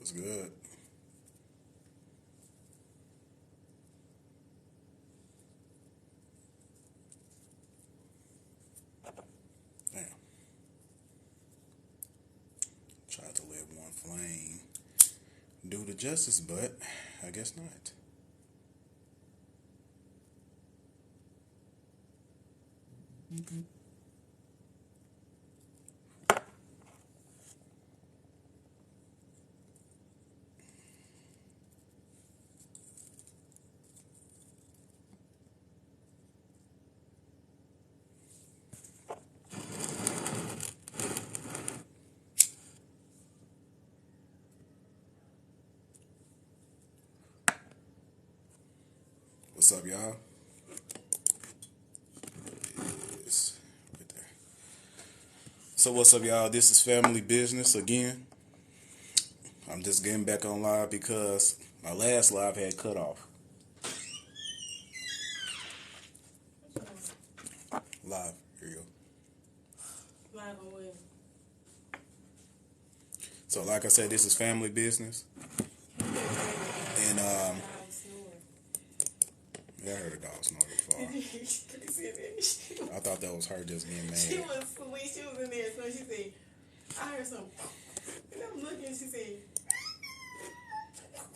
That's good. Damn. Tried to let one flame do the justice, but I guess not. What's up, y'all? It's right there. So what's up, y'all? This is Family Business again. I'm just getting back on live because my last live had cut off. Live, here you go. Live on where? So like I said, this is Family Business. And yeah, I heard a dog snore before. I thought that was her just getting mad. She was sweet. She was in there, so she said, I heard something. And I'm looking, she said,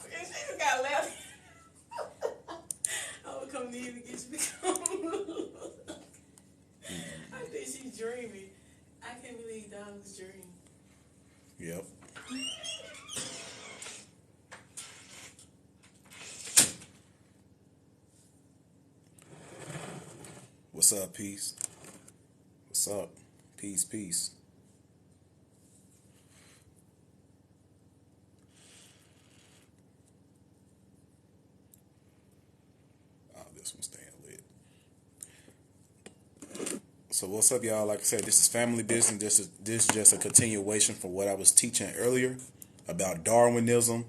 and she just got loud. I would come to you to get you to come. I think she's dreaming. I can't believe dogs dream. Yep. What's up, peace? What's up? Peace, peace. Oh, this one's staying lit. So what's up, y'all? Like I said, this is Family Business. This is just a continuation from what I was teaching earlier about Darwinism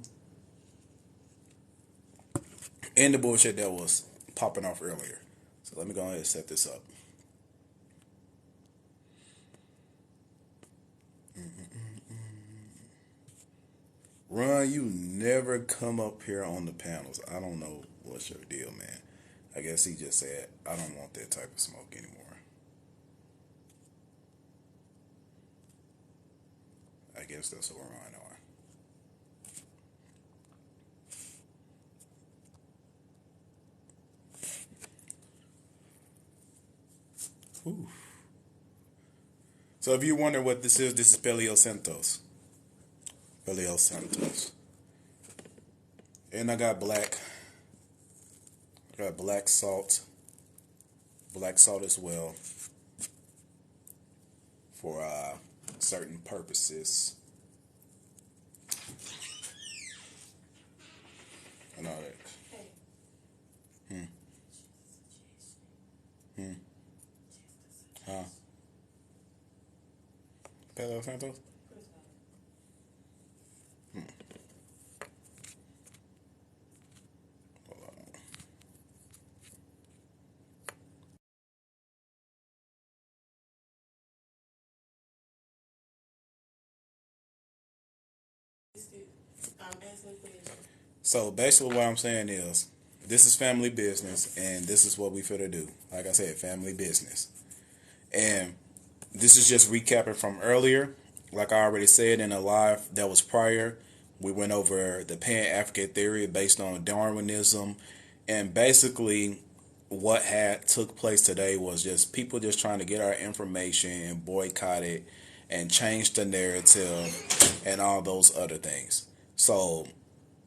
and the bullshit that was popping off earlier. So let me go ahead and set this up. Ron, you never come up here on the panels. I don't know what's your deal, man. I guess he just said, I don't want that type of smoke anymore. I guess that's what we're on. Ooh. So if you wonder what this is Paleo Santos. Paleo Santos. And I got black. I got black salt. Black salt as well. For certain purposes. And all that. Huh? Paleo Santos? Hold on. So basically what I'm saying is, this is family business, and this is what we finna do. Like I said, family business. And this is just recapping from earlier. Like I already said in a live that was prior, we went over the Pan-African theory based on Darwinism. And basically what had took place today was just people just trying to get our information and boycott it and change the narrative and all those other things. So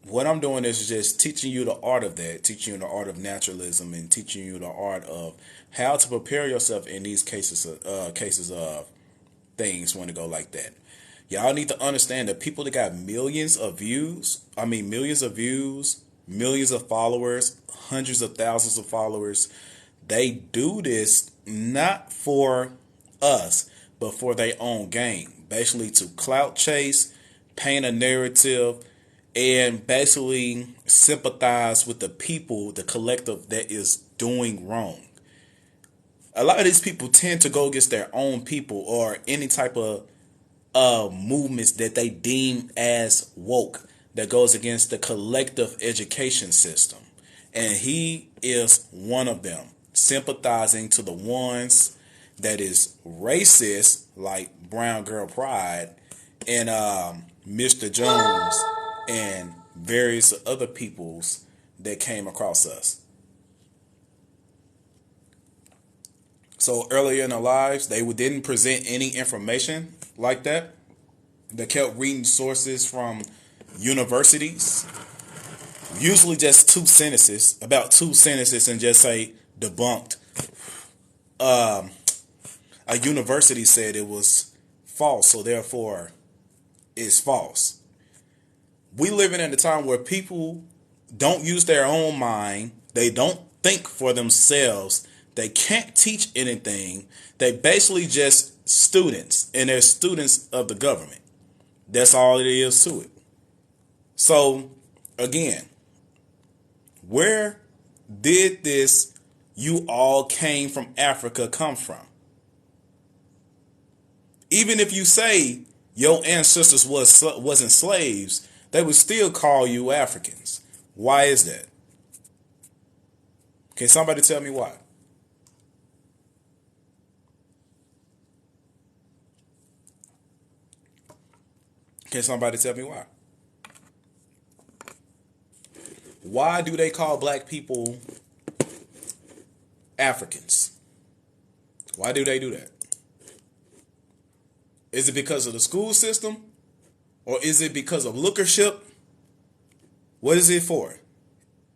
what I'm doing is just teaching you the art of that, teaching you the art of naturalism, and teaching you the art of how to prepare yourself in these cases of things when it go like that. Y'all need to understand that people that got millions of views, millions of followers, hundreds of thousands of followers, they do this not for us, but for their own gain. Basically to clout chase, paint a narrative, and basically sympathize with the people, the collective that is doing wrong. A lot of these people tend to go against their own people or any type of movements that they deem as woke. that goes against the collective education system. And he is one of them, sympathizing to the ones that is racist, like Brown Girl Pride and Mr. Jones and various other peoples that came across us. So earlier in their lives, they didn't present any information like that. They kept reading sources from universities, usually just about two sentences, and just say debunked. A university said it was false, so therefore it's false. We living in a time where people don't use their own mind. They don't think for themselves. They can't teach anything. They basically just students, and they're students of the government. That's all it is to it. So, again, where did this "you all came from Africa" come from? Even if you say your ancestors wasn't slaves, they would still call you Africans. Why is that? Can somebody tell me why? Can somebody tell me why? Why do they call black people Africans? Why do they do that? Is it because of the school system? Or is it because of lookership? What is it for?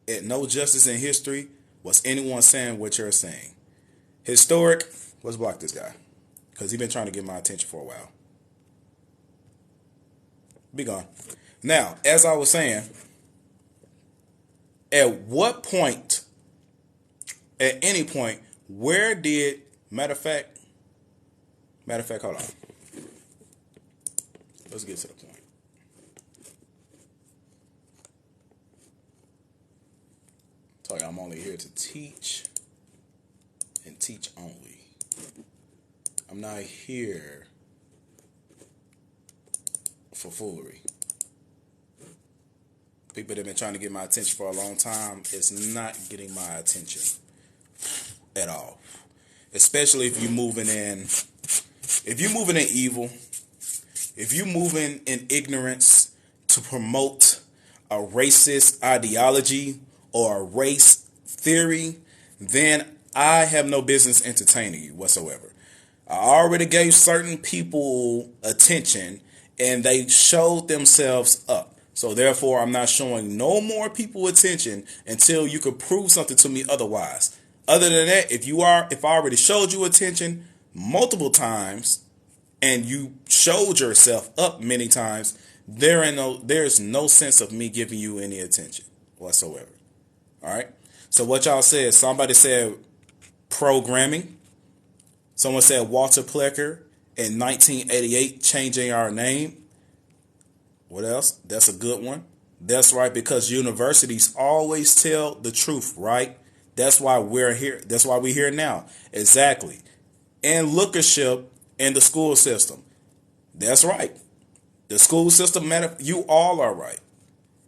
At no justice in history was anyone saying what you're saying. Historic, let's block this guy. Because he's been trying to get my attention for a while. Be gone. Now, as I was saying, at any point, where did, matter of fact, hold on. Let's get to the point. Tell you, I'm only here to teach and teach only. I'm not here for foolery. People that have been trying to get my attention for a long time is not getting my attention at all. Especially if you're moving in evil, if you're moving in ignorance to promote a racist ideology or a race theory, then I have no business entertaining you whatsoever. I already gave certain people attention and they showed themselves up. So therefore, I'm not showing no more people attention until you could prove something to me otherwise. Other than that, if I already showed you attention multiple times and you showed yourself up many times, there's no sense of me giving you any attention whatsoever. All right. So what y'all said, somebody said programming. Someone said Walter Plecker in 1988 changing our name. What else? That's a good one. That's right, because universities always tell the truth, right? That's why we're here. That's why we're here now. Exactly. And lookership in the school system. That's right. The school system, you all are right.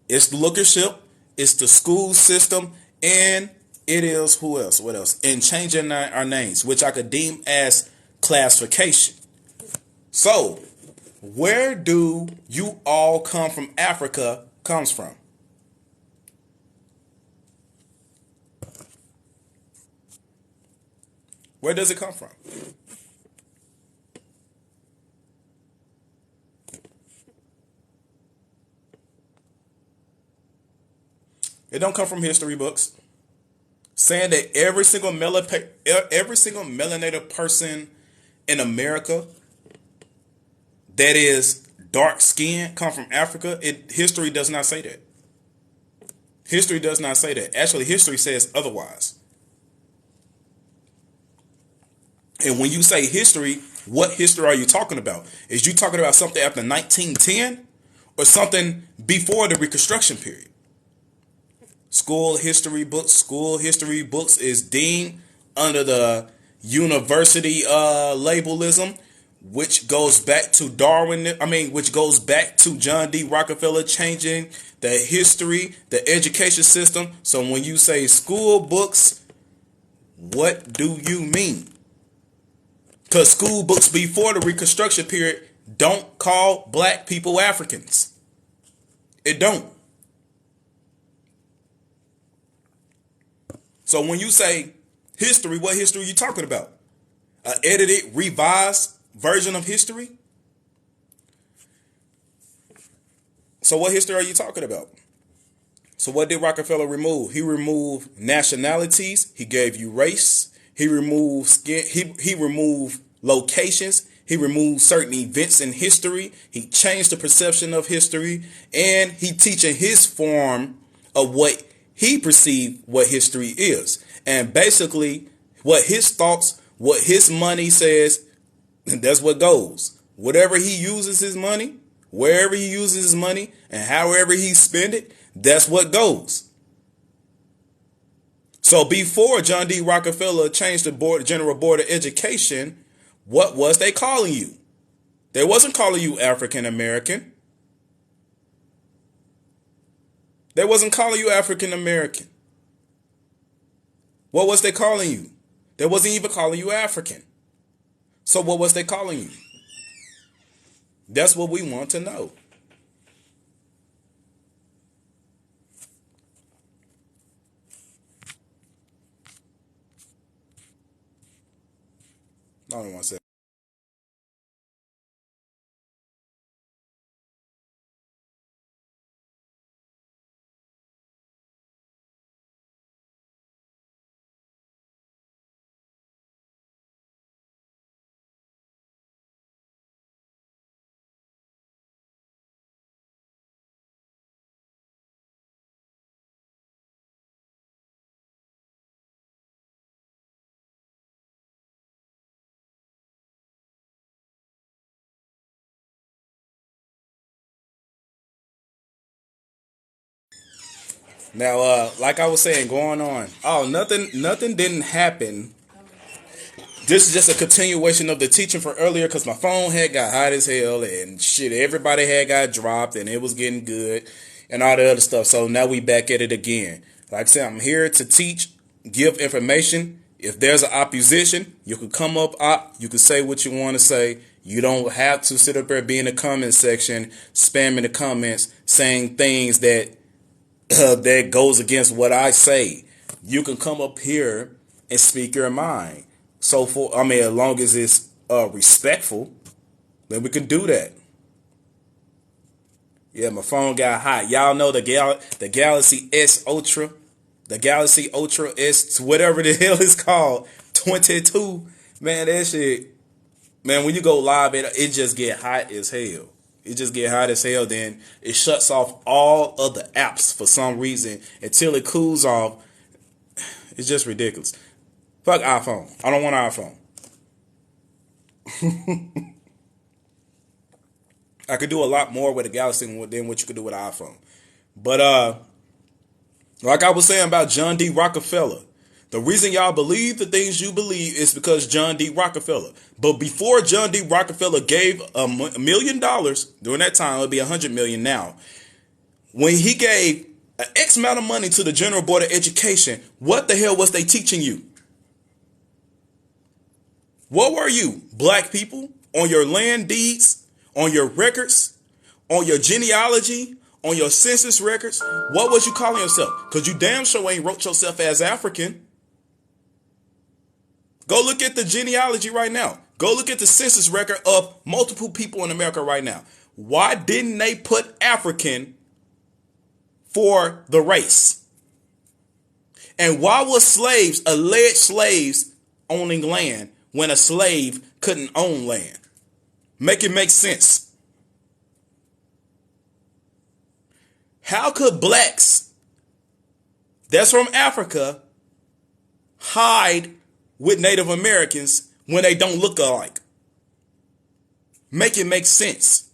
It's lookership, it's the school system, and it is who else? What else? And changing our names, which I could deem as classification. So, where do "you all come from Africa" comes from? Where does it come from? It don't come from history books. Saying that every single melanated person in America that is dark skinned come from Africa. History does not say that. History does not say that. Actually, history says otherwise. And when you say history, what history are you talking about? Is you talking about something after 1910 or something before the Reconstruction period? School history books is deemed under the university labelism, which goes back to Darwin. Which goes back to John D. Rockefeller changing the history, the education system. So when you say school books, what do you mean? Because school books before the Reconstruction period don't call black people Africans. It don't. So when you say history, what history are you talking about? An edited, revised version of history? So what history are you talking about? So what did Rockefeller remove? He removed nationalities. He gave you race. He removed skin. He removed locations. He removed certain events in history. He changed the perception of history, and he teaching his form of what he perceived what history is. And basically, what his thoughts, what his money says, that's what goes. Whatever he uses his money, wherever he uses his money, and however he spend it, that's what goes. So before John D. Rockefeller changed the General Board of Education, what was they calling you? They wasn't calling you African American. They wasn't calling you African American. What was they calling you? They wasn't even calling you African. So what was they calling you? That's what we want to know. I don't want to say. Now, like I was saying, going on. Oh, nothing didn't happen. This is just a continuation of the teaching for earlier because my phone had got hot as hell and shit. Everybody had got dropped and it was getting good and all the other stuff. So now we back at it again. Like I said, I'm here to teach, give information. If there's an opposition, you can come up, you can say what you want to say. You don't have to sit up there, be in the comment section, spamming the comments, saying things that that goes against what I say. You can come up here and speak your mind. So as long as it's respectful, then we can do that. Yeah, my phone got hot. Y'all know the Galaxy S Ultra, the Galaxy Ultra S, whatever the hell it's called, 22. Man, that shit. Man, when you go live, it just get hot as hell. It just get hot as hell. Then it shuts off all of the apps for some reason until it cools off. It's just ridiculous. Fuck iPhone. I don't want an iPhone. I could do a lot more with a Galaxy than what you could do with an iPhone. But like I was saying about John D. Rockefeller, the reason y'all believe the things you believe is because John D. Rockefeller. But before John D. Rockefeller gave $1 million, during that time, it would be $100 million now. When he gave an X amount of money to the General Board of Education, what the hell was they teaching you? What were you, black people, on your land deeds, on your records, on your genealogy, on your census records? What was you calling yourself? Because you damn sure ain't wrote yourself as African. Go look at the genealogy right now. Go look at the census record of multiple people in America right now. Why didn't they put African for the race? And why was slaves, alleged slaves, owning land when a slave couldn't own land? Make it make sense. How could blacks that's from Africa hide with Native Americans when they don't look alike? Make it make sense.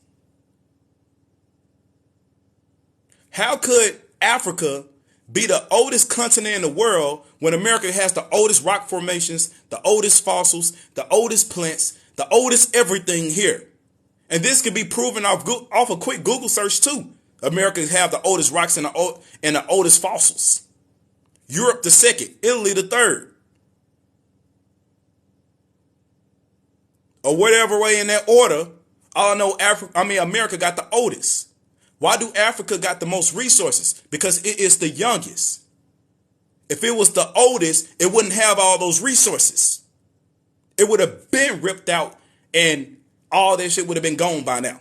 How could Africa be the oldest continent in the world when America has the oldest rock formations, the oldest fossils, the oldest plants, The oldest everything here. And this can be proven off a quick Google search too. Americans have the oldest rocks and the oldest fossils. Europe the second, Italy the third. Or whatever way in that order, I know America got the oldest. Why do Africa got the most resources? Because it is the youngest. If it was the oldest, it wouldn't have all those resources. It would have been ripped out and all that shit would have been gone by now.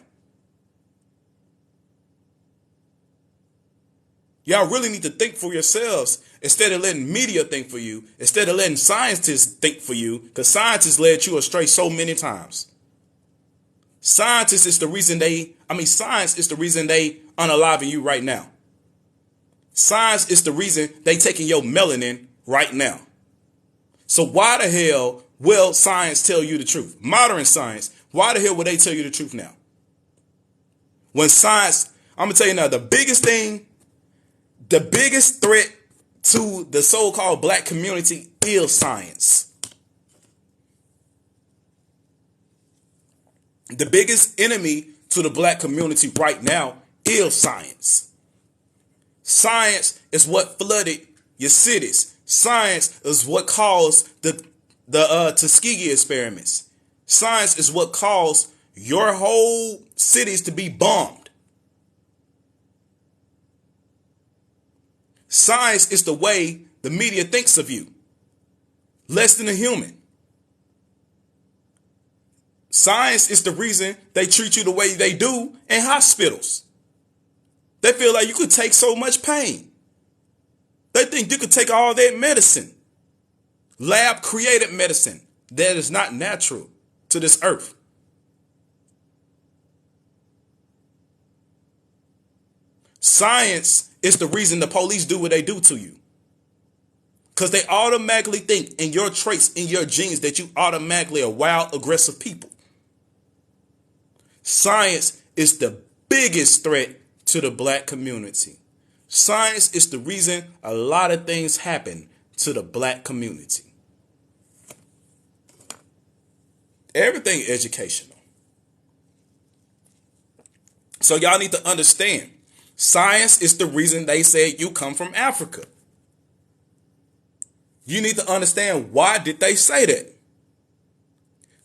Y'all really need to think for yourselves instead of letting media think for you, instead of letting scientists think for you, because scientists led you astray so many times. Science is the reason they unaliving you right now. Science is the reason they taking your melanin right now. So why the hell will science tell you the truth? Modern science, why the hell would they tell you the truth now? When science, I'm going to tell you now, the biggest threat to the so-called black community is science. The biggest enemy to the black community right now is science. Science is what flooded your cities. Science is what caused the Tuskegee experiments. Science is what caused your whole cities to be bombed. Science is the way the media thinks of you. Less than a human. Science is the reason they treat you the way they do in hospitals. They feel like you could take so much pain. They think you could take all that medicine. Lab created medicine that is not natural to this earth. Science is the reason the police do what they do to you. Because they automatically think in your traits, in your genes, that you automatically are wild, aggressive people. Science is the biggest threat to the black community. Science is the reason a lot of things happen to the black community. Everything educational. So y'all need to understand, science is the reason they say you come from Africa. You need to understand, why did they say that?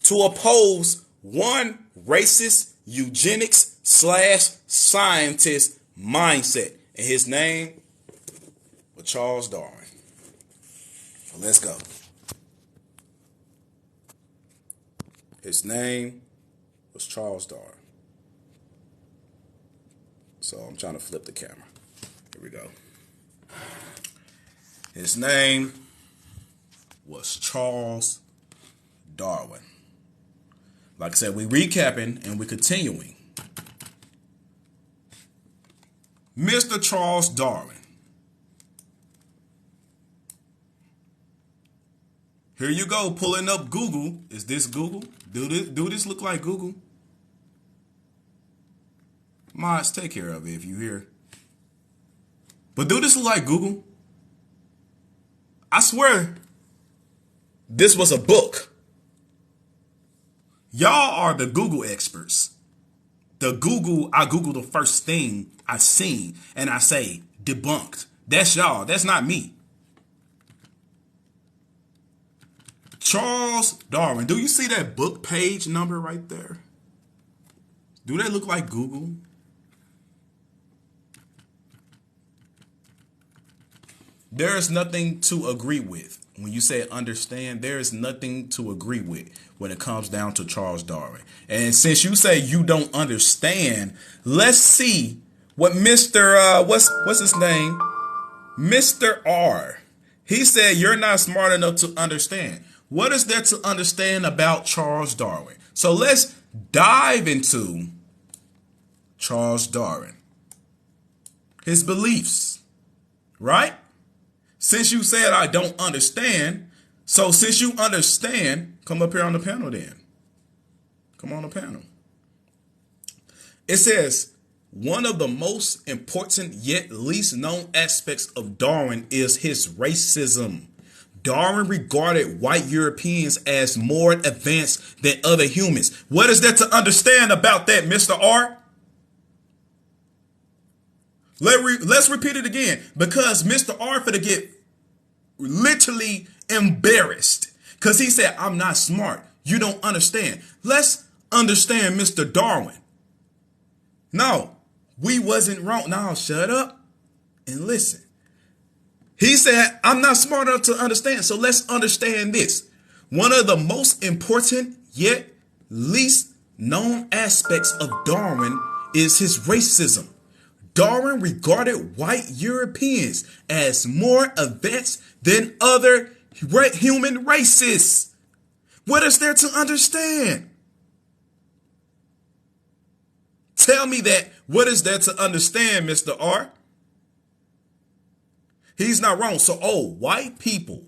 To oppose one racist eugenics / scientist mindset. And his name was Charles Darwin. So let's go. His name was Charles Darwin. So I'm trying to flip the camera. Here we go. His name was Charles Darwin. Like I said, we're recapping and we're continuing. Mr. Charles Darwin. Here you go, pulling up Google. Is this Google? Do this look like Google? Mods, take care of it if you hear. But do this look like Google? I swear, this was a book. Y'all are the Google experts. I Google the first thing I seen and I say debunked. That's y'all. That's not me. Charles Darwin. Do you see that book page number right there? Do that look like Google? There is nothing to agree with. When you say understand, there is nothing to agree with when it comes down to Charles Darwin. And since you say you don't understand, let's see what Mr. What's his name? Mr. R. He said you're not smart enough to understand. What is there to understand about Charles Darwin? So let's dive into Charles Darwin. His beliefs, right? Since you said I don't understand, so since you understand, come up here on the panel then. Come on the panel. It says, one of the most important yet least known aspects of Darwin is his racism. Darwin regarded white Europeans as more advanced than other humans. What is there to understand about that, Mr. R? Let's repeat it again, because Mr. R finna get literally embarrassed because he said, I'm not smart. You don't understand. Let's understand Mr. Darwin. No, we wasn't wrong. Now shut up and listen. He said, I'm not smart enough to understand. So let's understand this. One of the most important yet least known aspects of Darwin is his racism. Darwin regarded white Europeans as more advanced than other human races. What is there to understand? Tell me that. What is there to understand, Mr. R? He's not wrong. So, white people,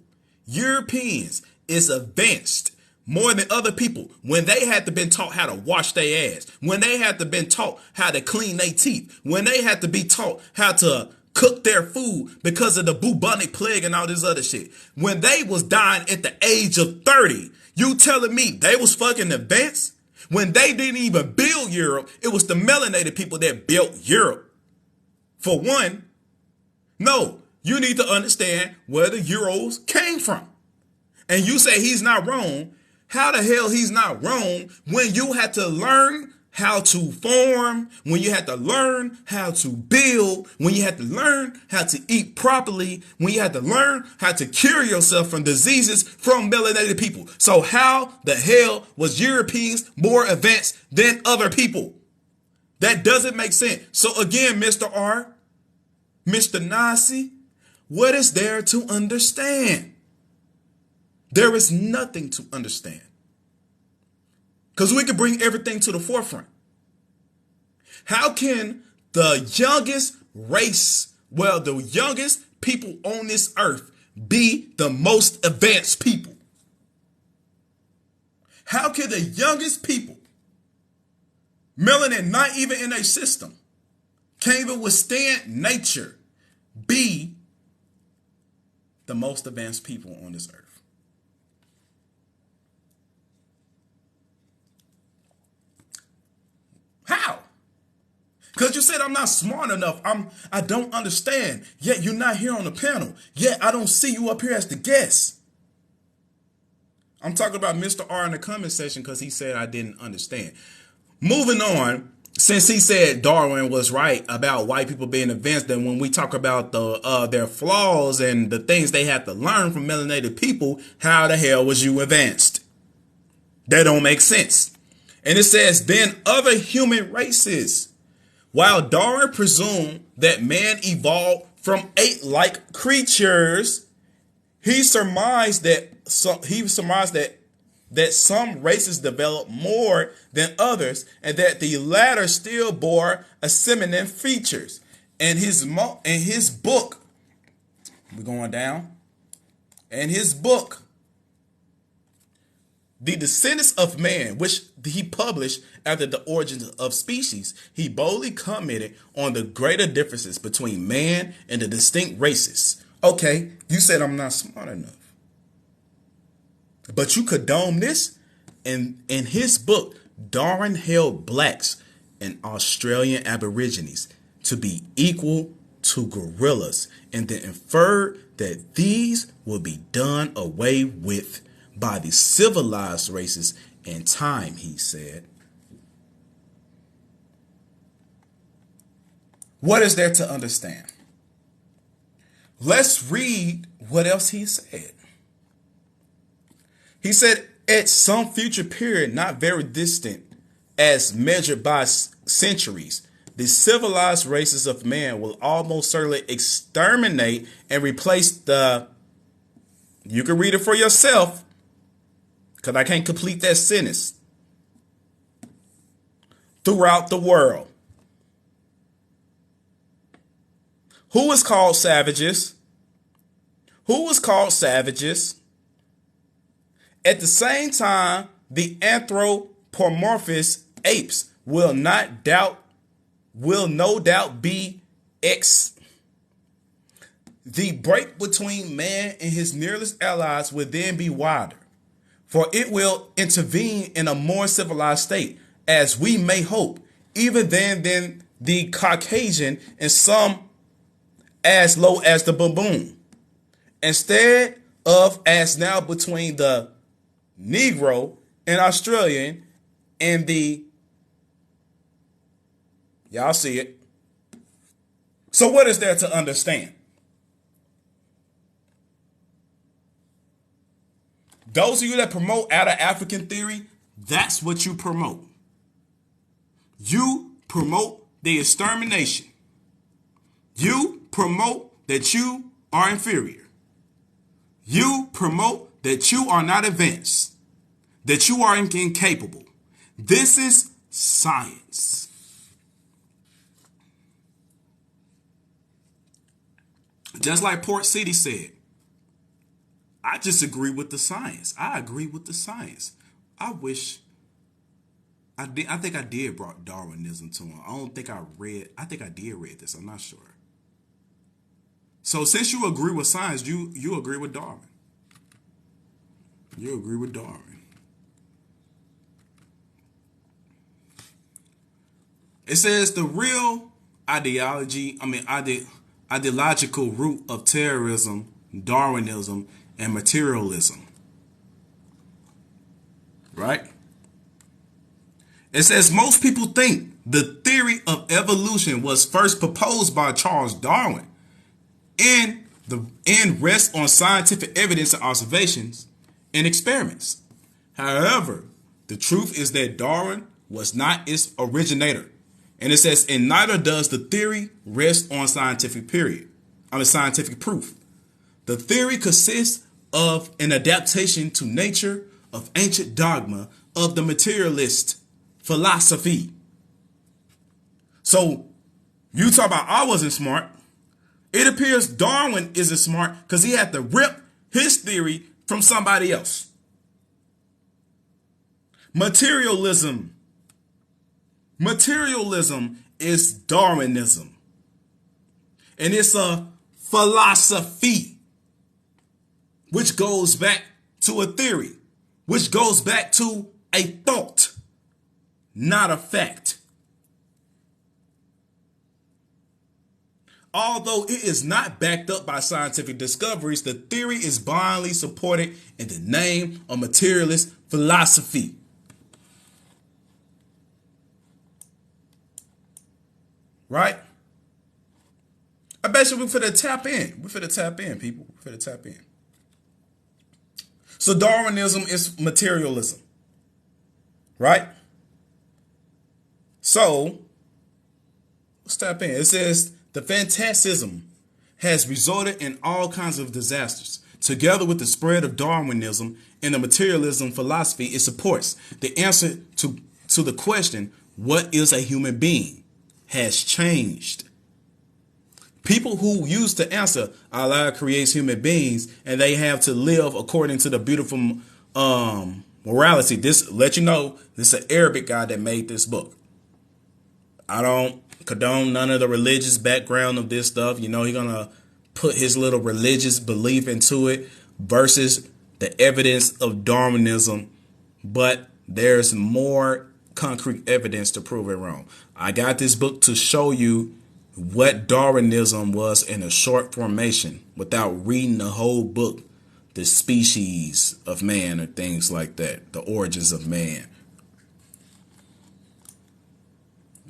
Europeans, is advanced more than other people when they had to been taught how to wash their ass, when they had to been taught how to clean their teeth, when they had to be taught how to cook their food because of the bubonic plague and all this other shit. When they was dying at the age of 30, you telling me they was fucking advanced? When they didn't even build Europe, it was the melanated people that built Europe. For one, no, you need to understand where the Euros came from. And you say he's not wrong. How the hell he's not wrong when you had to learn how to farm, when you had to learn how to build, when you had to learn how to eat properly, when you had to learn how to cure yourself from diseases from melanated people. So how the hell was Europeans more advanced than other people? That doesn't make sense. So again, Mr. R, Mr. Nazi, what is there to understand? There is nothing to understand. Because we can bring everything to the forefront. How can the youngest race, the youngest people on this earth be the most advanced people? How can the youngest people, melanin not even in a system, can't even withstand nature, be the most advanced people on this earth? How? Because you said I'm not smart enough. I don't understand. Yet you're not here on the panel. Yet I don't see you up here as the guest. I'm talking about Mr. R in the comment section because he said I didn't understand. Moving on, since he said Darwin was right about white people being advanced, then when we talk about their flaws and the things they had to learn from melanated people, how the hell was you advanced? That don't make sense. And it says, then other human races. While Darwin presumed that man evolved from ape-like creatures, he surmised that some races developed more than others, and that the latter still bore assimilant features. In his book, we're going down. In his book, The Descendants of Man, which he published after the origins of species, he boldly commented on the greater differences between man and the distinct races. Okay, you said I'm not smart enough. But you condone this? In his book, Darwin held blacks and Australian Aborigines to be equal to gorillas, and then inferred that these will be done away with by the civilized races in time, he said. What is there to understand? Let's read what else he said. He said, at some future period, not very distant, as measured by centuries, the civilized races of man will almost certainly exterminate and replace the, you can read it for yourself, because I can't complete that sentence, throughout the world. Who is called savages? Who is called savages? At the same time, the anthropomorphous apes will no doubt be the break between man and his nearest allies will then be wider, for it will intervene in a more civilized state, as we may hope, even than the Caucasian and some as low as the baboon. Instead of as now between the Negro and Australian and the, y'all see it. So what is there to understand? Those of you that promote out of African theory, that's what you promote. You promote the extermination. You promote that you are inferior. You promote that you are not advanced, that you are incapable. This is science. Just like Port City said, I just agree with the science. I agree with the science. I wish I did. I think I did brought Darwinism to him. I think I did read this. I'm not sure. So since you agree with science, you agree with Darwin. You agree with Darwin. It says the real ideological root of terrorism, Darwinism, and materialism. Right? It says most people think the theory of evolution was first proposed by Charles Darwin and rests on scientific evidence and observations and experiments. However, the truth is that Darwin was not its originator. And it says, and neither does the theory rest on scientific proof. The theory consists of an adaptation to nature of ancient dogma of the materialist philosophy. So you talk about I wasn't smart. It appears Darwin isn't smart because he had to rip his theory from somebody else. Materialism is Darwinism. And it's a philosophy which goes back to a theory, which goes back to a thought, not a fact. Although it is not backed up by scientific discoveries, the theory is blindly supported in the name of materialist philosophy. Right? I bet you we're finna tap in. We're finna tap in, people. We're finna tap in. So Darwinism is materialism. Right? So, let's tap in. It says, the fantasism has resulted in all kinds of disasters. Together with the spread of Darwinism and the materialism philosophy, it supports the answer to the question, what is a human being, has changed. People who used to answer, Allah creates human beings and they have to live according to the beautiful morality. This let you know, this is an Arabic guy that made this book. I don't condone none of the religious background of this stuff. You know, he's going to put his little religious belief into it versus the evidence of Darwinism. But there's more concrete evidence to prove it wrong. I got this book to show you what Darwinism was in a short formation without reading the whole book. The species of man or things like that. The origins of man.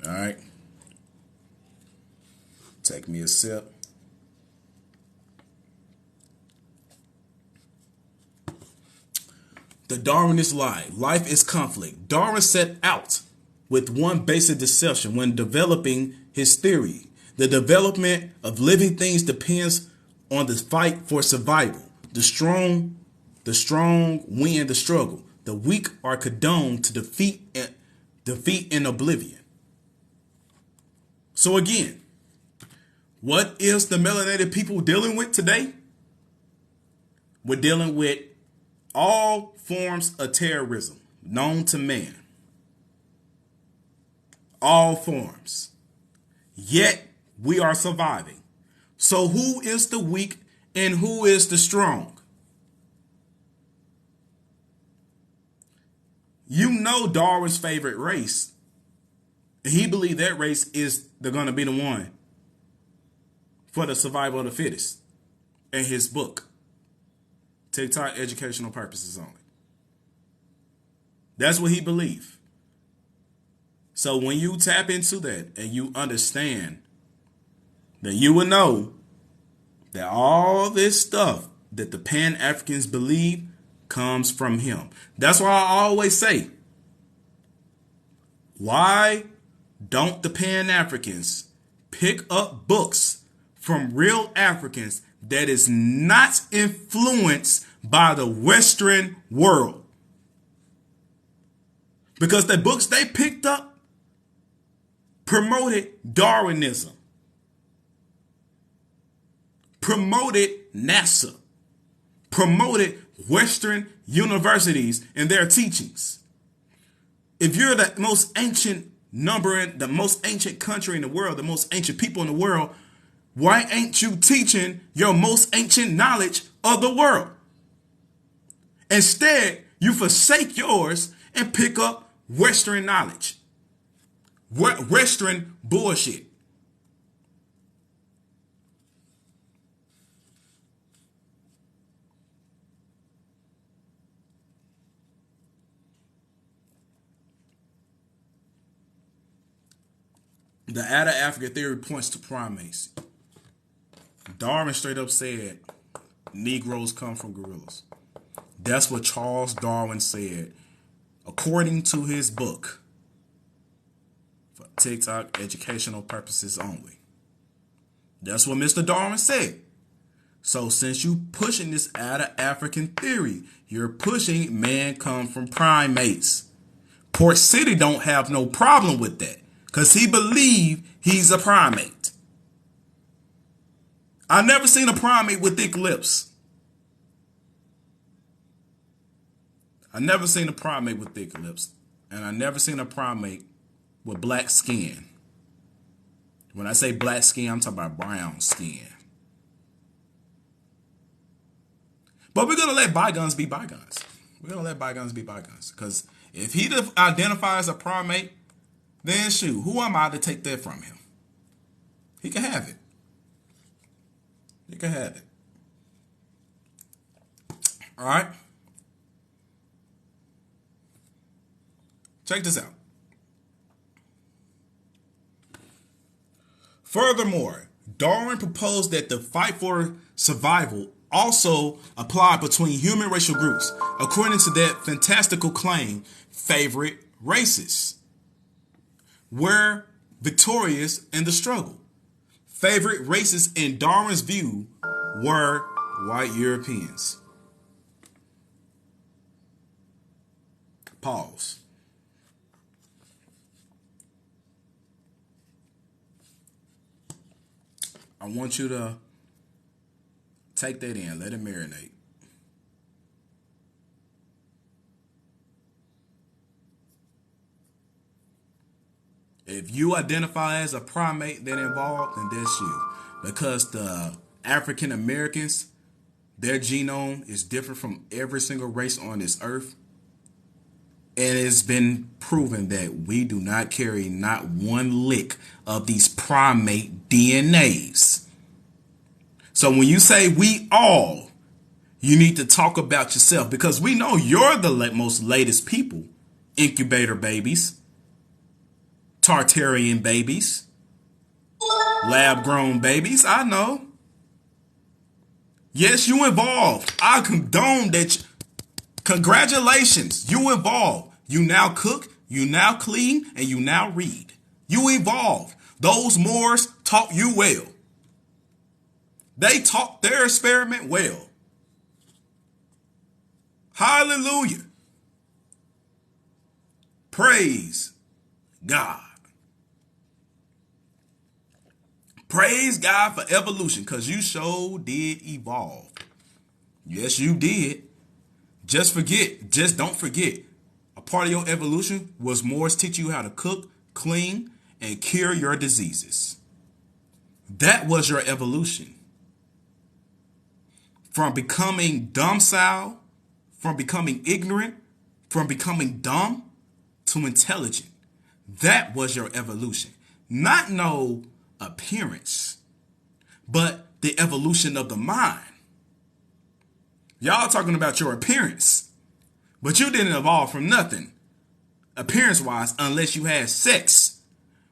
All right. Take me a sip. The Darwinist lie. Life is conflict. Darwin set out with one basic deception when developing his theory. The development of living things depends on the fight for survival. The strong win the struggle. The weak are condoned to defeat and oblivion. So again, what is the melanated people dealing with today? We're dealing with all forms of terrorism known to man. All forms. Yet we are surviving. So who is the weak and who is the strong? You know Darwin's favorite race. He believed that race is going to be the one for the survival of the fittest in his book, TikTok Educational Purposes Only. That's what he believed. So when you tap into that and you understand, then you will know that all this stuff that the Pan-Africans believe comes from him. That's why I always say, why don't the Pan-Africans pick up books from real Africans that is not influenced by the Western world? Because the books they picked up promoted Darwinism, promoted NASA, promoted Western universities and their teachings. If you're the most ancient the most ancient country in the world, the most ancient people in the world, why ain't you teaching your most ancient knowledge of the world? Instead, you forsake yours and pick up Western knowledge, Western bullshit. The Outer Africa theory points to primates. Darwin straight up said Negroes come from gorillas. That's what Charles Darwin said, according to his book, for TikTok Educational Purposes Only. That's what Mr. Darwin said. So since you pushing this Outer African theory, you're pushing man come from primates. Port City don't have no problem with that, because he believed he's a primate. I never seen a primate with thick lips. I never seen a primate with thick lips. And I never seen a primate with black skin. When I say black skin, I'm talking about brown skin. But we're going to let bygones be bygones. We're going to let bygones be bygones. Because if he identifies a primate, then shoot, who am I to take that from him? He can have it. He can have it. All right? Check this out. Furthermore, Darwin proposed that the fight for survival also applied between human racial groups, according to that fantastical claim, favorite races were victorious in the struggle. Favorite races in Darwin's view were white Europeans. Pause. I want you to take that in. Let it marinate. If you identify as a primate that involved, then that's you. Because the African Americans, their genome is different from every single race on this earth. And it's been proven that we do not carry not one lick of these primate DNAs. So when you say we all, you need to talk about yourself, because we know you're the most latest people. Incubator babies, Tartarian babies, lab-grown babies. I know. Yes, you involved. I condone that. Congratulations, you evolved. You now cook, you now clean, and you now read. You evolved. Those Moors taught you well. They taught their experiment well. Hallelujah. Praise God. Praise God for evolution, because you sure did evolve. Yes, you did. Just don't forget, a part of your evolution was Moors teach you how to cook, clean, and cure your diseases. That was your evolution. From becoming domicile, from becoming ignorant, from becoming dumb to intelligent. That was your evolution. Not no appearance, but the evolution of the mind. Y'all talking about your appearance, but you didn't evolve from nothing, appearance-wise, unless you had sex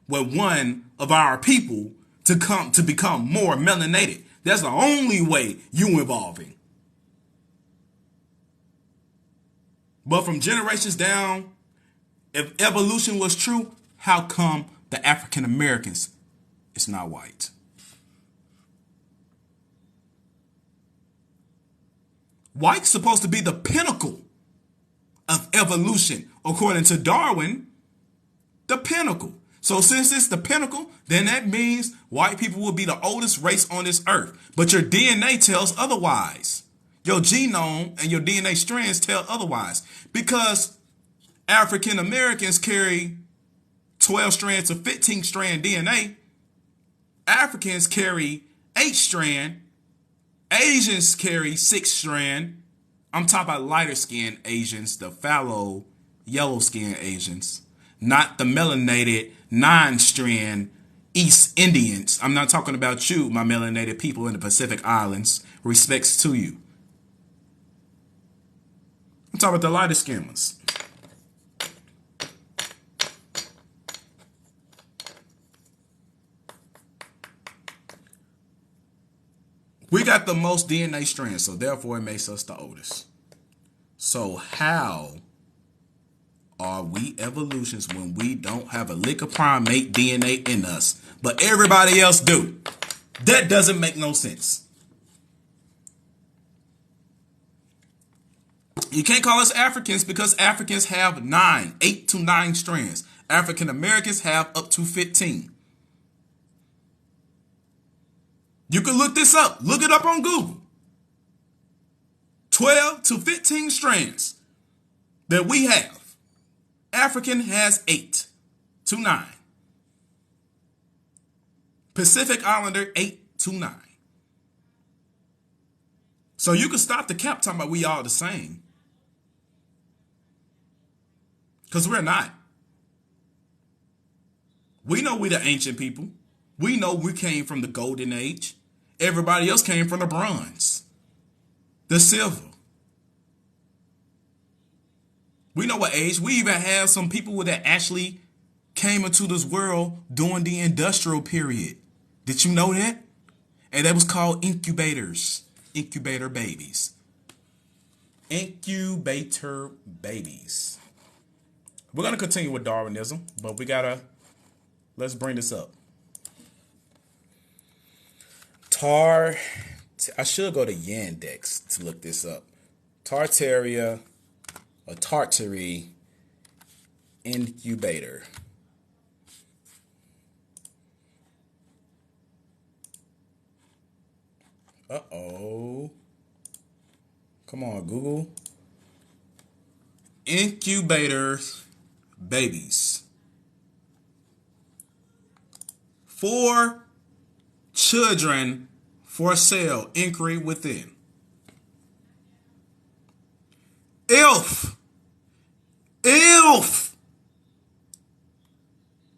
with one of our people to become more melanated. That's the only way you evolving. But from generations down, if evolution was true, how come the African Americans is not white? White's supposed to be the pinnacle of evolution. According to Darwin, the pinnacle. So since it's the pinnacle, then that means white people will be the oldest race on this earth. But your DNA tells otherwise. Your genome and your DNA strands tell otherwise. Because African Americans carry 12 strands of 15 strand DNA. Africans carry 8 strand. Asians carry 6 strand. I'm talking about lighter skinned Asians, the fallow, yellow skinned Asians. Not the melanated 9-strand East Indians. I'm not talking about you, my melanated people in the Pacific Islands. Respects to you. I'm talking about the lighter skinned ones. We got the most DNA strands, so therefore it makes us the oldest. So how are we evolutions when we don't have a lick of primate DNA in us, but everybody else do? That doesn't make no sense. You can't call us Africans because Africans have 8 to 9 strands. African Americans have up to 15. You can look this up. Look it up on Google. 12 to 15 strands that we have. African has 8 to 9. Pacific Islander, 8 to 9. So you can stop the cap talking about we all the same. Because we're not. We know we the ancient people. We know we came from the golden age. Everybody else came from the bronze, the silver. We know what age. We even have some people that actually came into this world during the industrial period. Did you know that? And that was called incubators. Incubator babies. Incubator babies. We're going to continue with Darwinism, but let's bring this up. I should go to Yandex to look this up. Tartaria or Tartary incubator. Uh-oh. Come on, Google. Incubators babies. 4 children for sale. Inquiry within. If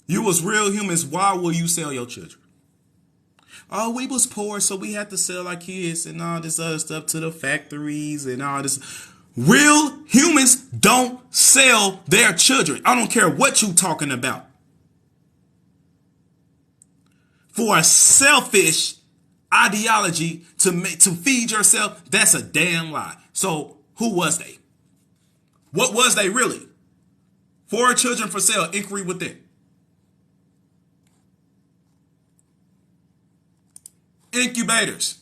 you was real humans, why will you sell your children? Oh, we was poor, so we had to sell our kids and all this other stuff to the factories and all this. Real humans don't sell their children. I don't care what you talking about. For a selfish ideology to feed yourself, that's a damn lie. So who was they? What was they really? 4 children for sale, inquiry within. Incubators.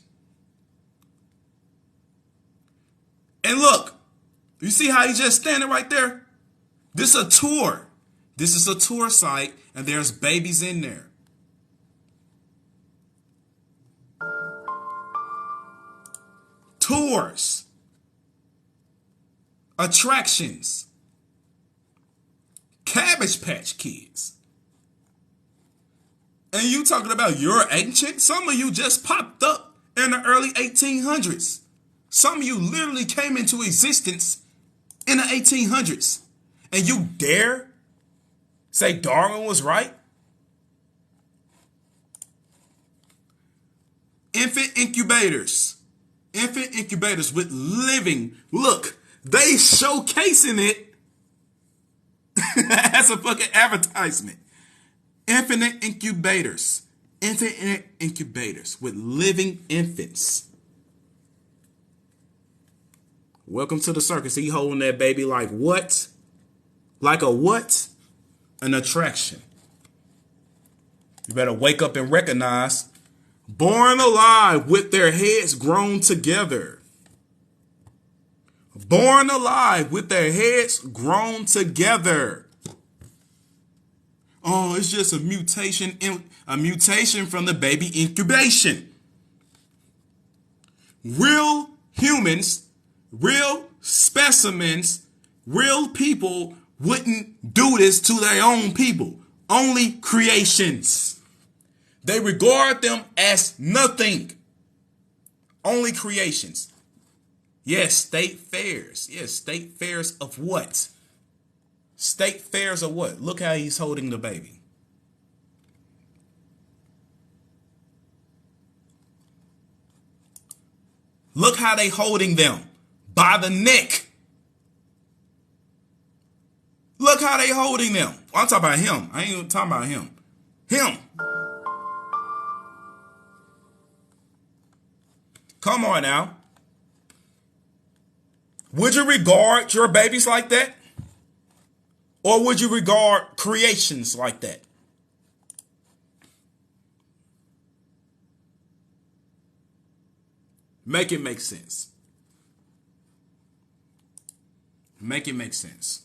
And look, you see how he's just standing right there? This is a tour. This is a tour site, and there's babies in there. Tours. Attractions. Cabbage Patch Kids. And you talking about you're ancient? Some of you just popped up in the early 1800s. Some of you literally came into existence in the 1800s. And you dare say Darwin was right? Infant incubators. Infant incubators with living. Look, they showcasing it as a fucking advertisement. Infinite incubators. Infinite incubators with living infants. Welcome to the circus. He holding that baby like what? Like a what? An attraction. You better wake up and recognize. Born alive with their heads grown together. Born alive with their heads grown together. Oh, it's just a mutation from the baby incubation. Real humans, real specimens, real people wouldn't do this to their own people. Only creations. They regard them as nothing. Only creations. Yes, state fairs. Yes, state fairs of what? State fairs of what? Look how he's holding the baby. Look how they holding them by the neck. Look how they holding them. I'm talking about him. I ain't even talking about him. Him. Come on now. Would you regard your babies like that? Or would you regard creations like that? Make it make sense. Make it make sense.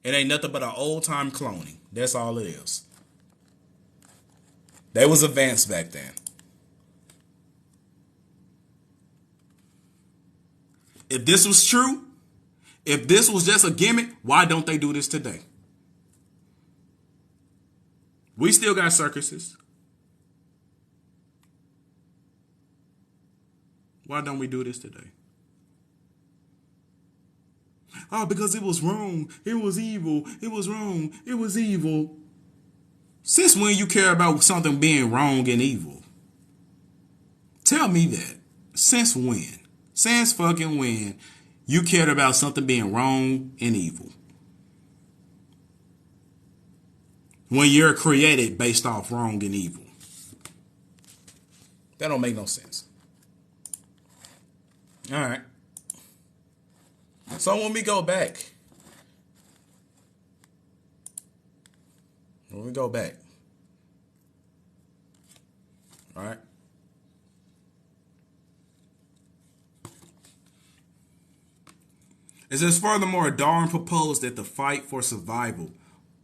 It ain't nothing but an old time cloning. That's all it is. They was advanced back then. If this was true, if this was just a gimmick, why don't they do this today? We still got circuses. Why don't we do this today? Oh, because it was wrong. It was evil. It was wrong. It was evil. Since when you care about something being wrong and evil? Tell me that. Since when? Since fucking when you cared about something being wrong and evil? When you're created based off wrong and evil. That don't make no sense. All right. So when we go back. All right. It says, furthermore, Darwin proposed that the fight for survival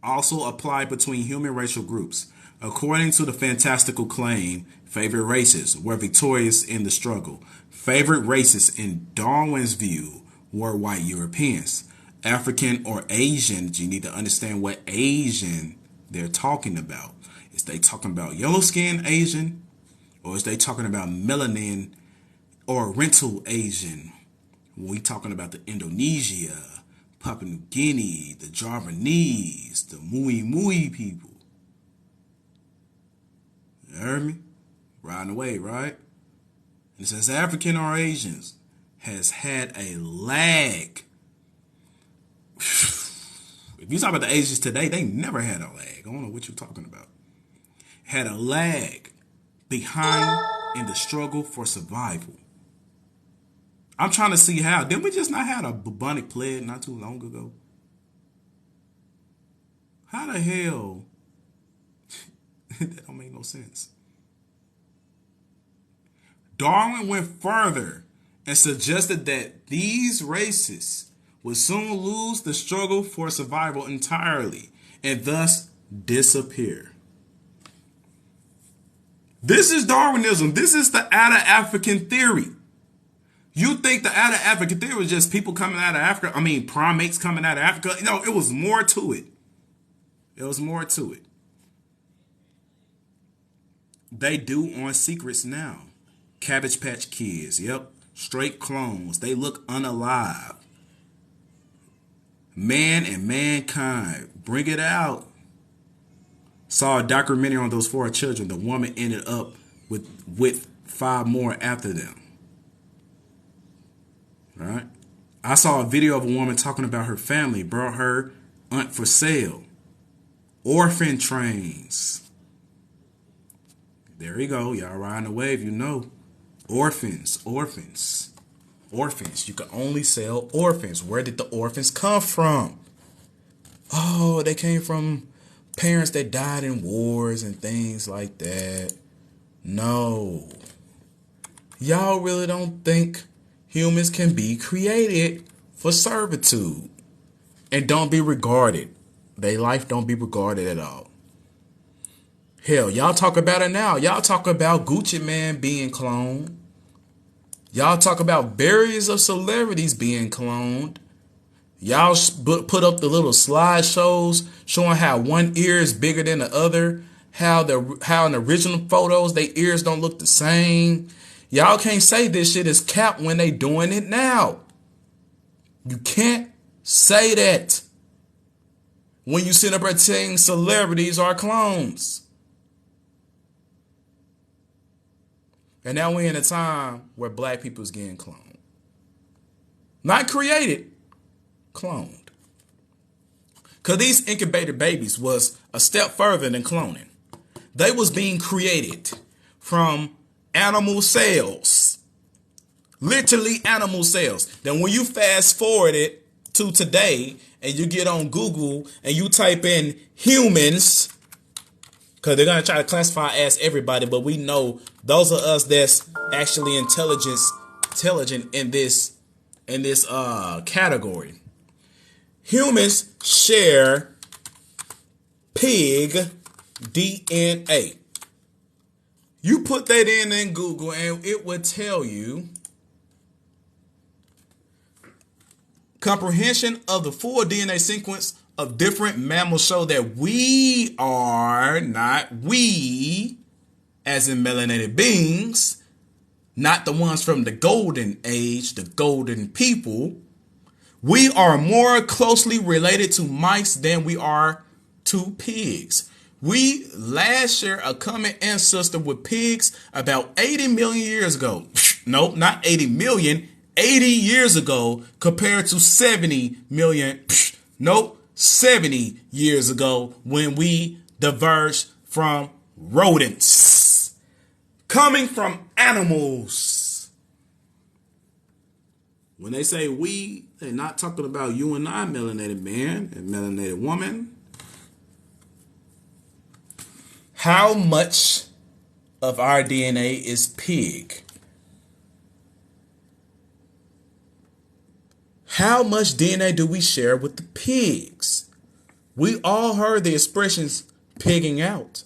also applied between human racial groups. According to the fantastical claim, favorite races were victorious in the struggle. Favorite races in Darwin's view were white Europeans. African or Asian, you need to understand what Asian they're talking about. Is they talking about yellow skin Asian? Or is they talking about melanin or Oriental Asian? We talking about the Indonesia, Papua New Guinea, the Javanese, the Mui people. You heard me? Riding away, right? And it says African or Asians has had a lag. If you talk about the Asians today, they never had a lag. I don't know what you're talking about. Had a lag behind in the struggle for survival. I'm trying to see how. Didn't we just not had a bubonic plague not too long ago? How the hell? That don't make no sense. Darwin went further and suggested that these races would soon lose the struggle for survival entirely and thus disappear. This is Darwinism. This is the out-of-African theory. You think the out-of-African theory was just people coming out of Africa? I mean, primates coming out of Africa? No, it was more to it. There was more to it. They do on Secrets now. Cabbage Patch Kids. Yep. Straight clones. They look unalive. Man and Mankind. Bring it out. Saw a documentary on those 4 children. The woman ended up with 5 more after them. Right? I saw a video of a woman talking about her family. Brought her aunt for sale. Orphan trains. There you go. Y'all riding the wave, you know. Orphans. You can only sell orphans. Where did the orphans come from? Oh, they came from parents that died in wars and things like that. No. Y'all really don't think humans can be created for servitude and don't be regarded. Their life don't be regarded at all. Hell, y'all talk about it now. Y'all talk about Gucci Man being cloned. Y'all talk about berries of celebrities being cloned. Y'all put up the little slideshows showing how one ear is bigger than the other. How in the original photos, their ears don't look the same. Y'all can't say this shit is cap when they doing it now. You can't say that when you sit up there saying celebrities are clones. And now we're in a time where black people's getting cloned. Not created, cloned. Because these incubator babies was a step further than cloning. They was being created from animal cells. Literally animal cells. Then when you fast forward it to today and you get on Google and you type in humans, because they're going to try to classify as everybody, but we know those are us that's actually intelligent in this category. Humans share pig DNA. You put that in Google and it would tell you comprehension of the full DNA sequence of different mammals show that we are not we, as in melanated beings, not the ones from the golden age, the golden people. We are more closely related to mice than we are to pigs. We last share a common ancestor with pigs about 80 million years ago. Nope, not 80 million, 80 years ago compared to 70 million. Nope. 70 years ago when we diverged from rodents. Coming from animals. When they say we, they're not talking about you and I, melanated man and melanated woman. How much of our DNA is pig? How much DNA do we share with the pigs? We all heard the expressions pigging out.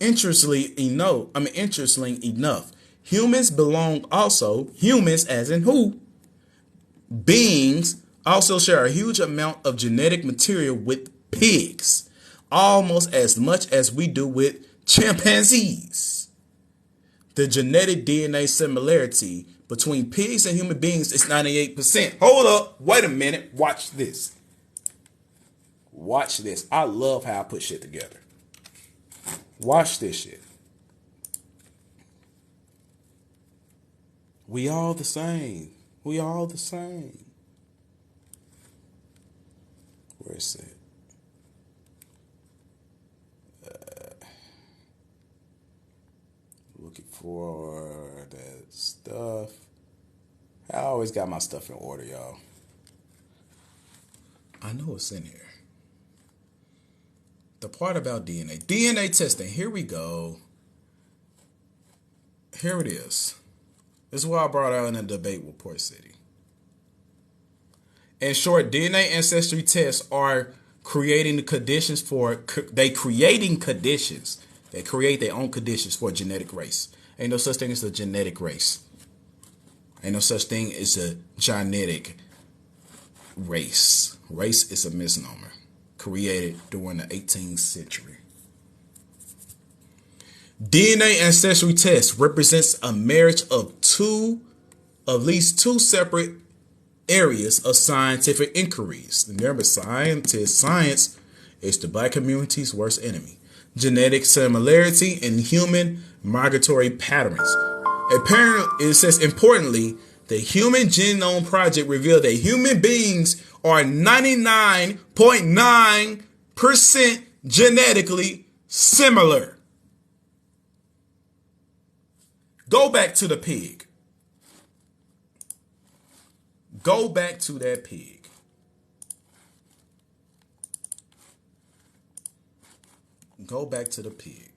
Interestingly enough, humans belong also, humans as in who? Beings also share a huge amount of genetic material with pigs, almost as much as we do with chimpanzees. The genetic DNA similarity between pigs and human beings is 98%. Hold up. Wait a minute. Watch this. Watch this. I love how I put shit together. Watch this shit. We all the same. We all the same. Where is it? Looking for that stuff. I always got my stuff in order, y'all. I know it's in here. The part about DNA. DNA testing. Here we go. Here it is. This is what I brought out in a debate with Port City. In short, DNA ancestry tests are creating the conditions for... They create their own conditions for a genetic race. Ain't no such thing as a genetic race. Ain't no such thing as a genetic race. Race is a misnomer created during the 18th century. DNA ancestry test represents a marriage of at least two separate areas of scientific inquiries. Remember, science is the black community's worst enemy. Genetic similarity in human migratory patterns. Apparently, it says importantly, the Human Genome Project revealed that human beings are 99.9% genetically similar. Go back to the pig. Go back to that pig. Go back to the pig.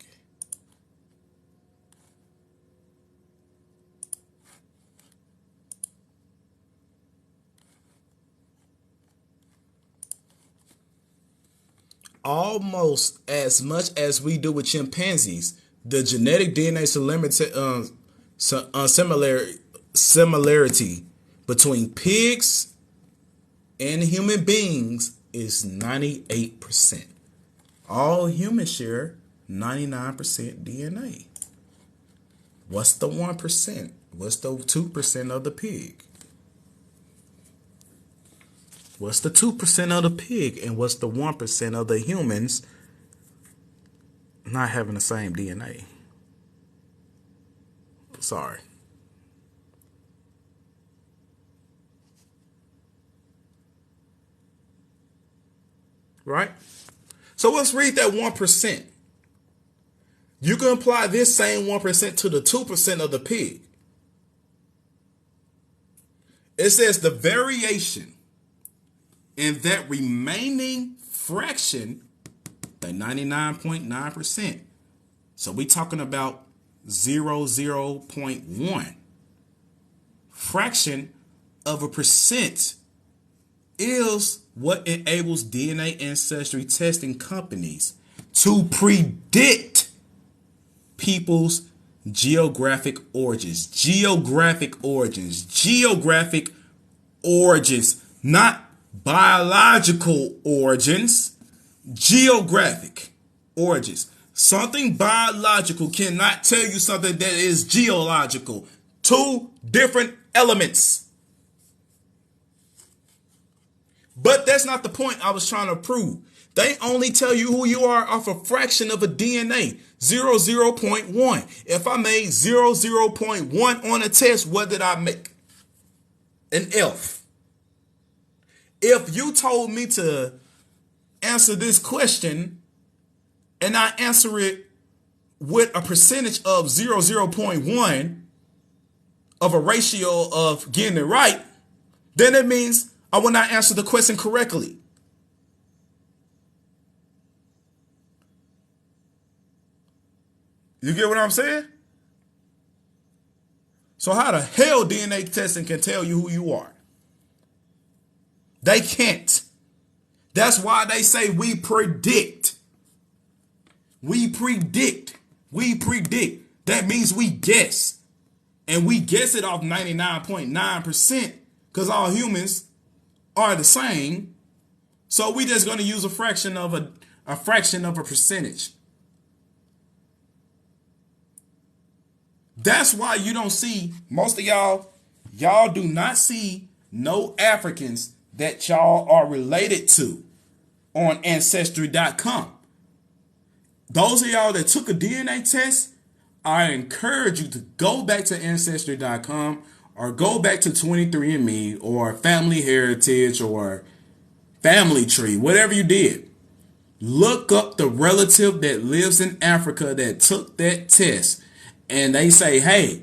Almost as much as we do with chimpanzees, the genetic DNA similarity between pigs and human beings is 98%. All humans share 99% DNA. What's the 1%? What's the 2% of the pig? What's the 2% of the pig and what's the 1% of the humans not having the same DNA? Sorry. Right? So let's read that 1%. You can apply this same 1% to the 2% of the pig. It says the variation in that remaining fraction, the 99.9%. So we're talking about 0.1 fraction of a percent is what enables DNA ancestry testing companies to predict people's geographic origins. Geographic origins, not biological origins, geographic origins. Something biological cannot tell you something that is geological. Two different elements. But that's not the point I was trying to prove. They only tell you who you are off a fraction of a DNA, 0.1. If I made 0.1 on a test, what did I make? An F. If you told me to answer this question and I answer it with a percentage of 0.1 of a ratio of getting it right, then it means I will not answer the question correctly. You get what I'm saying? So how the hell DNA testing can tell you who you are? They can't. That's why they say we predict. We predict. We predict. That means we guess. And we guess it off 99.9% because all humans are the same. So we just going to use a fraction of a percentage. That's why you don't see most of y'all do not see no Africans that y'all are related to on ancestry.com. Those of y'all that took a DNA test, I encourage you to go back to ancestry.com or go back to 23andMe or Family Heritage or Family Tree, whatever you did. Look up the relative that lives in Africa that took that test and they say, hey,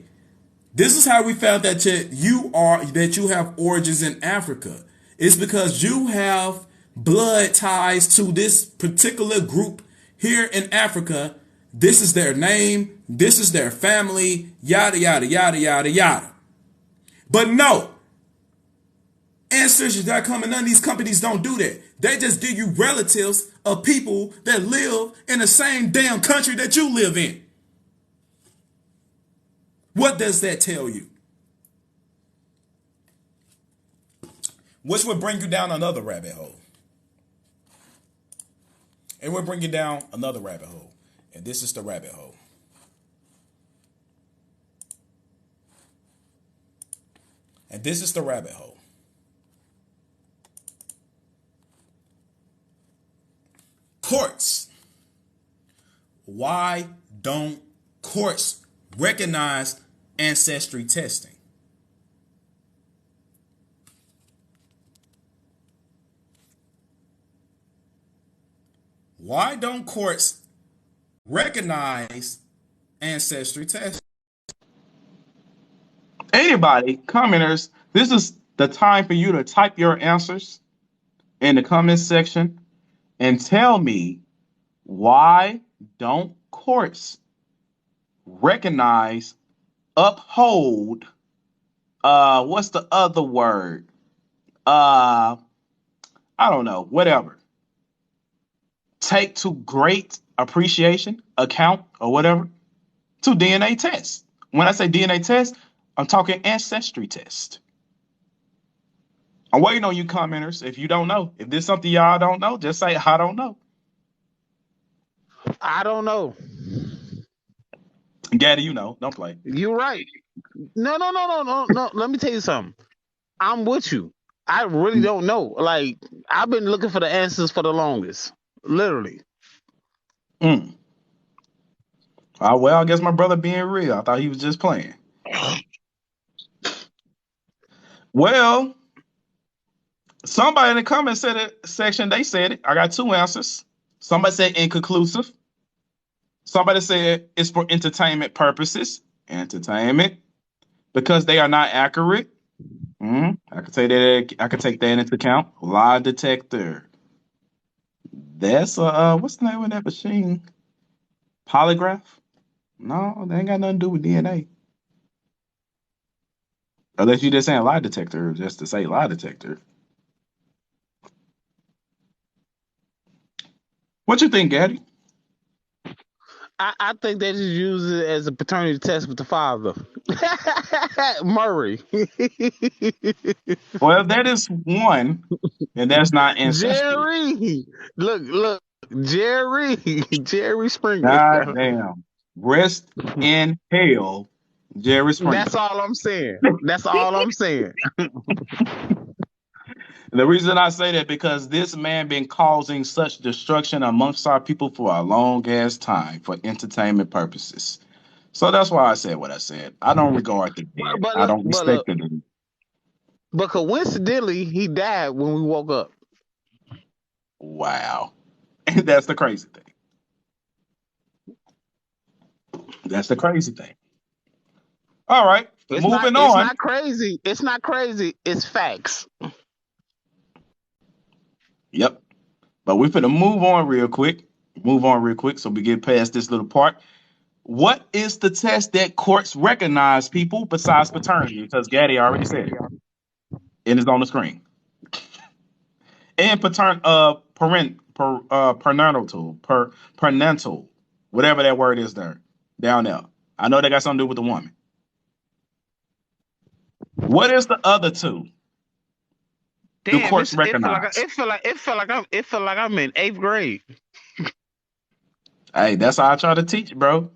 this is how we found that you have origins in Africa. It's because you have blood ties to this particular group here in Africa. This is their name. This is their family. Yada, yada, yada, yada, yada. But no. Ancestry.com and none of these companies don't do that. They just give you relatives of people that live in the same damn country that you live in. What does that tell you? Which would bring you down another rabbit hole. It would bring you down another rabbit hole. And this is the rabbit hole. And this is the rabbit hole. Courts. Why don't courts recognize ancestry testing? Why don't courts recognize ancestry testing? Anybody, commenters, this is the time for you to type your answers in the comments section and tell me, why don't courts recognize, uphold, what's the other word? I don't know, whatever. Take to great appreciation, account, or whatever, to DNA tests. When I say DNA test, I'm talking ancestry test. I'm waiting on you commenters. If you don't know, if there's something y'all don't know, just say, I don't know. I don't know. Gaddy, you know, don't play. You're right. No. Let me tell you something. I'm with you. I really don't know. Like, I've been looking for the answers for the longest. Literally. Mm. Well, I guess my brother being real. I thought he was just playing. Well, somebody in the comment section, they said it. I got two answers. Somebody said inconclusive. Somebody said it's for entertainment purposes. Entertainment. Because they are not accurate. I could say that. I could take that into account. Lie detector. That's what's the name of that machine? Polygraph? No, they ain't got nothing to do with DNA. Unless you're just saying lie detector, just to say lie detector. What you think, Gaddy? I think they just use it as a paternity test with the father. Murray. Well, that is one, and that's not ancestry. Jerry. Look. Jerry Springer. God damn. Rest in hell, Jerry Springer. That's all I'm saying. The reason I say that because this man been causing such destruction amongst our people for a long ass time for entertainment purposes. So that's why I said what I said. I don't regard the dead. I don't respect the dead. But coincidentally, he died when we woke up. Wow. And that's the crazy thing. That's the crazy thing. All right. Moving on. It's not crazy. It's not crazy. It's facts. Yep. But we're going to move on real quick. So we get past this little part. What is the test that courts recognize, people, besides paternity? Because Gaddy already said it. And it's on the screen. And parental, whatever that word is there, down there. I know they got something to do with the woman. What is the other two? Damn, do courts recognize? It feel like I'm in 8th grade. Hey, that's how I try to teach, bro.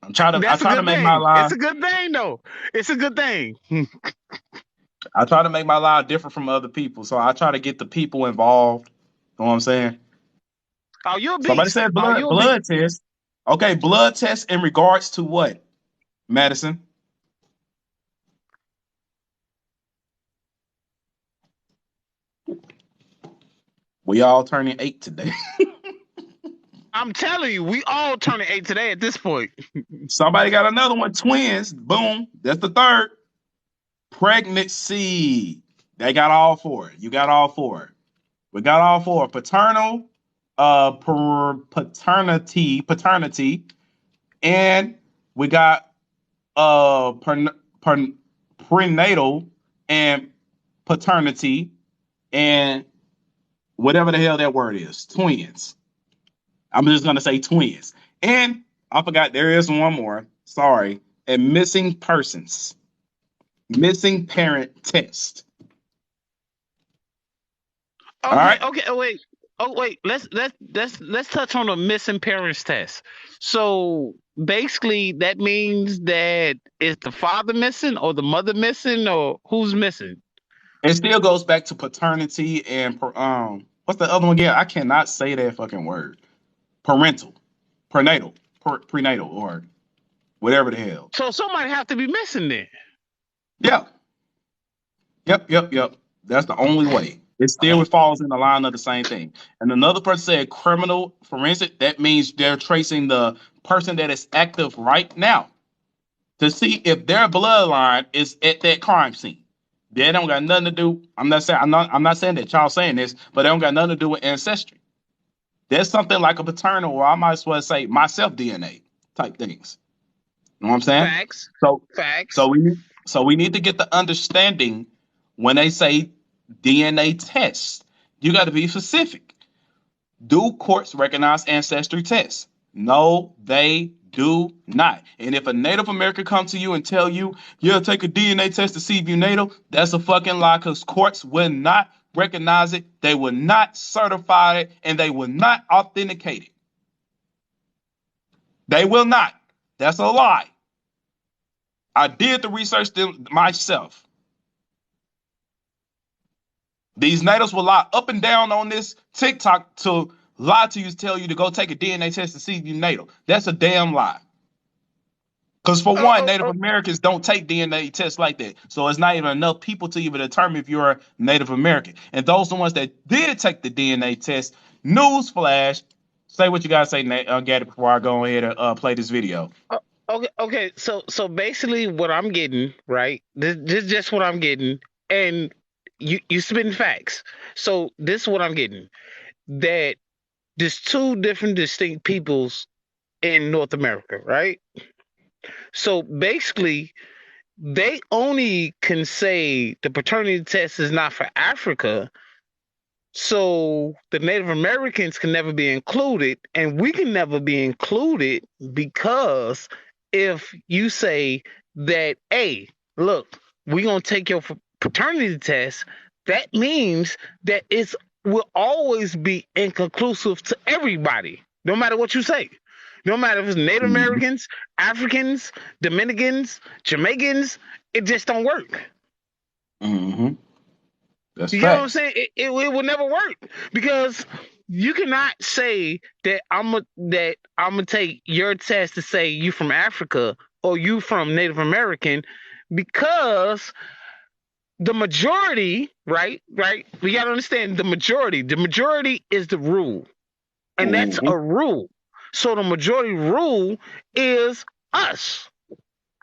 I try to make my life. It's a good thing, though. It's a good thing. I try to make my life different from other people, so I try to get the people involved. You know what I'm saying? Oh, you're a beast. Somebody said blood test. Okay, blood test in regards to what, Madison? We all turning 8 today. I'm telling you, we all turning 8 today at this point. Somebody got another one. Twins. Boom. That's the third. Pregnancy. They got all four. You got all four. We got all four. Paternal, paternity, and we got prenatal and paternity, and whatever the hell that word is. Twins. I'm just gonna say twins. And I forgot there is one more. Sorry. And missing persons. Missing parent test. Okay, all right. Oh wait, let's touch on the missing parents test. So basically, that means that is the father missing or the mother missing or who's missing? It still goes back to paternity and what's the other one again? I cannot say that fucking word. Parental, prenatal, prenatal, or whatever the hell. So somebody have to be missing then. Yeah. Yep. That's the only way. It still falls in the line of the same thing. And another person said criminal forensic. That means they're tracing the person that is active right now to see if their bloodline is at that crime scene. They don't got nothing to do. I'm not saying that y'all saying this, but they don't got nothing to do with ancestry. There's something like a paternal, or I might as well say myself DNA type things. You know what I'm saying? Facts. Facts. So we need to get the understanding when they say DNA tests. You got to be specific. Do courts recognize ancestry tests? No, they do not. And if a Native American comes to you and tell you, yeah, take a DNA test to see if you're Native, that's a fucking lie, because courts will not recognize it, they will not certify it, and they will not authenticate it. They will not. That's a lie. I did the research myself. These natives will lie up and down on this TikTok to lie to you, tell you to go take a DNA test to see if you're Native. That's a damn lie. Because for one, Native Americans don't take DNA tests like that. So it's not even enough people to even determine if you're a Native American. And those are the ones that did take the DNA test. Newsflash. Say what you gotta say, Gaddy, before I go ahead and play this video. Okay. So basically, what I'm getting, right? This is just what I'm getting, and you spitting facts. So this is what I'm getting. That there's two different distinct peoples in North America, right? So basically, they only can say the paternity test is not for Africa. So the Native Americans can never be included, and we can never be included because if you say that, hey, look, we're going to take your paternity test, that means that it will always be inconclusive to everybody, no matter what you say. No matter if it's Native Americans, Africans, Dominicans, Jamaicans, it just don't work. Mm-hmm. That's you get what I'm saying? It will never work because you cannot say that I'm gonna take your test to say you from Africa or you from Native American because the majority, right? We gotta understand the majority. The majority is the rule, and that's a rule. So the majority rule is us.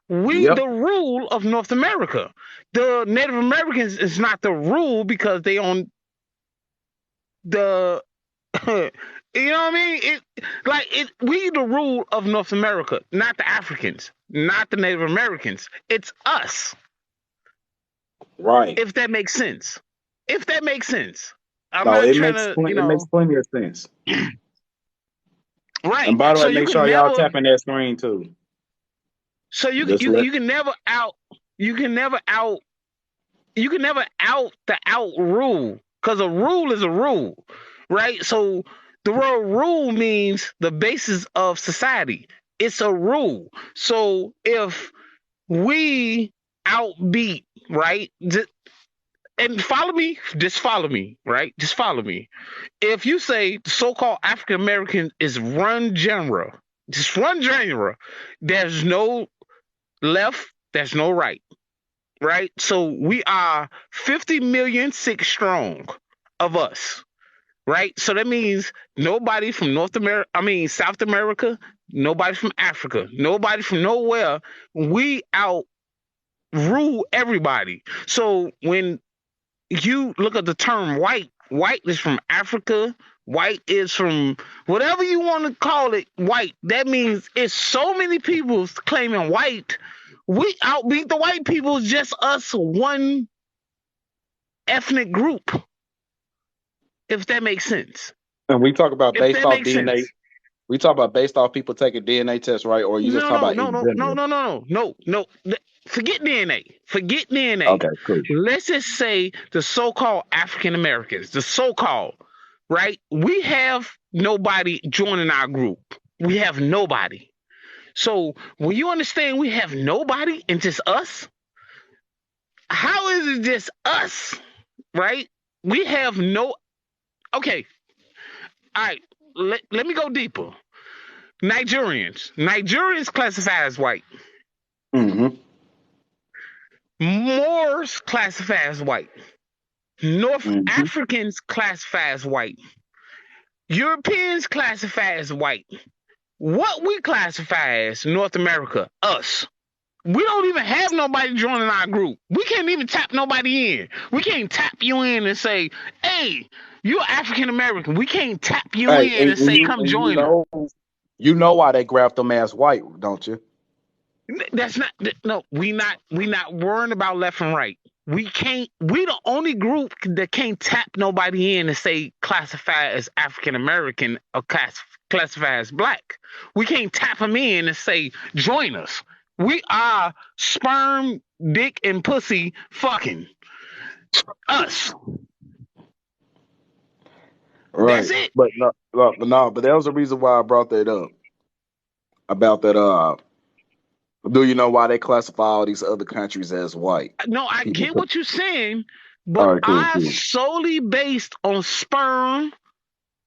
We the rule of North America. The Native Americans is not the rule because they own the you know what I mean? We the rule of North America, not the Africans, not the Native Americans. It's us. Right. If that makes sense. I'm no, not it trying makes to, it makes plenty of sense. Right. And by the way, make sure y'all tapping that screen too. So you can never out the out rule, because a rule is a rule, right? So the word rule means the basis of society. It's a rule. So if we outbeat, right? And follow me, right? Just follow me. If you say the so-called African American is one genre, just one genre, there's no left, there's no right, right? So we are 50 million sick strong of us, right? So that means nobody from South America, nobody from Africa, nobody from nowhere. We out rule everybody. So when you look at the term white is from Africa, white is from whatever you want to call it, white. That means it's so many people claiming white. We outbeat the white people, just us one ethnic group. If that makes sense. And we talk about based off DNA. Sense. We talk about based off people taking DNA tests, right? Or you just talk about no. Forget DNA. Okay, cool. Let's just say the so-called African Americans, the so-called, right? We have nobody joining our group. We have nobody. So when you understand we have nobody and just us, how is it just us, right? We have no. Okay, all right. Let me go deeper. Nigerians classify as white. Mm-hmm. Moors classify as white. North Mm-hmm. Africans classify as white. Europeans classify as white. What we classify as North America, us. We don't even have nobody joining our group. We can't even tap nobody in. We can't tap you in and say, hey, you're African American. We can't tap you Hey, in and say, come join us. you know why they grabbed them as white, don't you? That's not no. We not worrying about left and right. We can't. We the only group that can't tap nobody in and say classify as African American or classify as black. We can't tap them in and say join us. We are sperm, dick, and pussy fucking us. Right. That's it. But but that was the reason why I brought that up. About that, do you know why they classify all these other countries as white? No, I People get what you're saying, All but right, cool, I cool. solely based on sperm,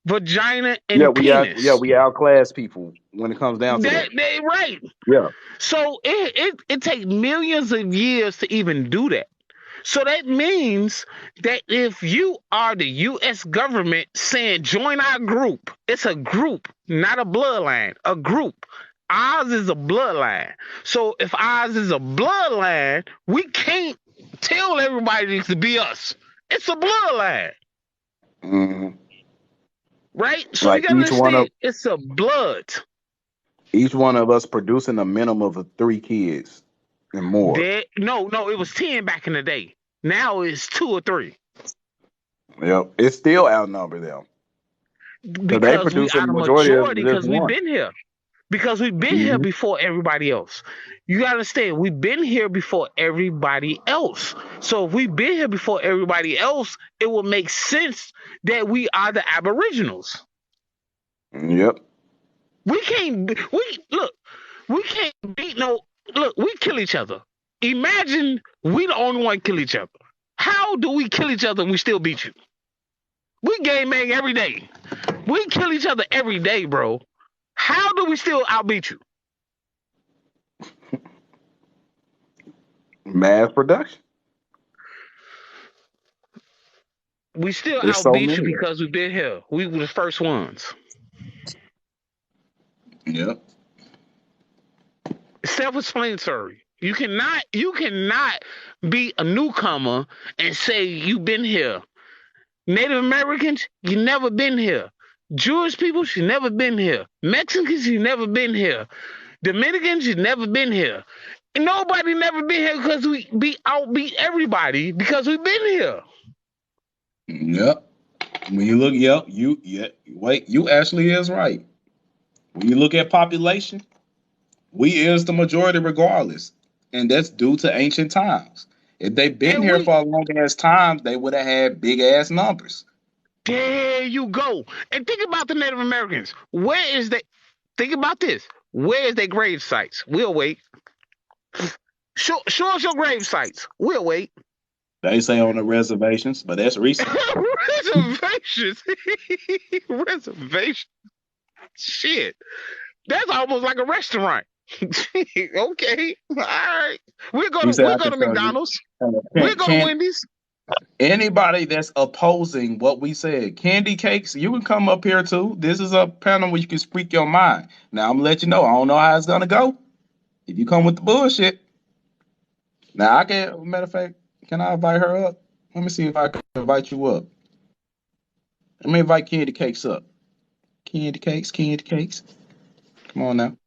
vagina, Yeah, and penis. we outclass people when it comes down to that. They right. Yeah. So it takes millions of years to even do that. So that means that if you are the U.S. government saying join our group, it's a group, not a bloodline, a group. Ours is a bloodline. So if ours is a bloodline, we can't tell everybody to be us. It's a bloodline, Mm-hmm. right? So you Like gotta understand, it's a blood. each one of us producing a minimum of 3 kids and more. No, it was 10 back in the day. Now it's 2 or 3. Yep. It still outnumber them. Because they Because we produce a are the majority of majority just because we've one. been here. Because we've been here Mm-hmm. before everybody else. You gotta understand, we've been here before everybody else. So if we've been here before everybody else, it will make sense that we are the aboriginals. Yep. We can't beat no look, we kill each other. Imagine we the only one kill each other. How do we kill each other and we still beat you? We game bang every day. We kill each other every day, bro. How do we still outbeat you? Mass production. We still There's so outbeat you many. because we've been here. We were the first ones. Yep. Self-explanatory. You cannot be a newcomer and say you've been here. Native Americans, you never been here. Jewish people, you never been here. Mexicans, you never been here. Dominicans, you never been here. And nobody never been here because we outbeat everybody because we've been here. Yep. When you look, you actually is right. When you look at population, we is the majority regardless. And that's due to ancient times. If they've been And here we for a long ass time, they would have had big ass numbers. There you go. And think about the Native Americans. Think about this. Where is their grave sites? We'll wait. Show us your grave sites. We'll wait. They say on the reservations, but that's recent. Reservations. Reservations. Shit. That's almost like a restaurant. Okay. All right. We'll go to McDonald's. We'll go to Wendy's. Anybody that's opposing what we said, candy cakes, you can come up here too. This is a panel where you can speak your mind. Now I'm gonna let you know. I don't know how it's gonna go. If you come with the bullshit. Now I can, matter of fact, can I invite her up? Let me see if I can invite you up. Let me invite Candy Cakes up. Candy Cakes. Come on now.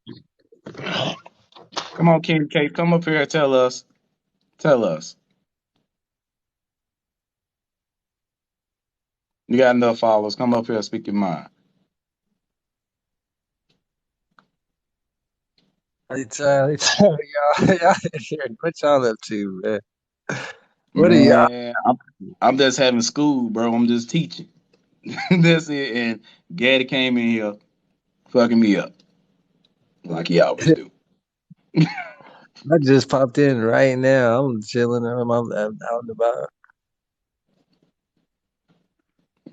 Come on, Candy Cakes. Come up here and tell us. You got enough followers. Come up here and speak your mind. Y'all here. What y'all up to, man? What are y'all? I'm just having school, bro. I'm just teaching. That's it. And Gaddy came in here fucking me up like he always do. I just popped in right now. I'm chilling. I'm out and about.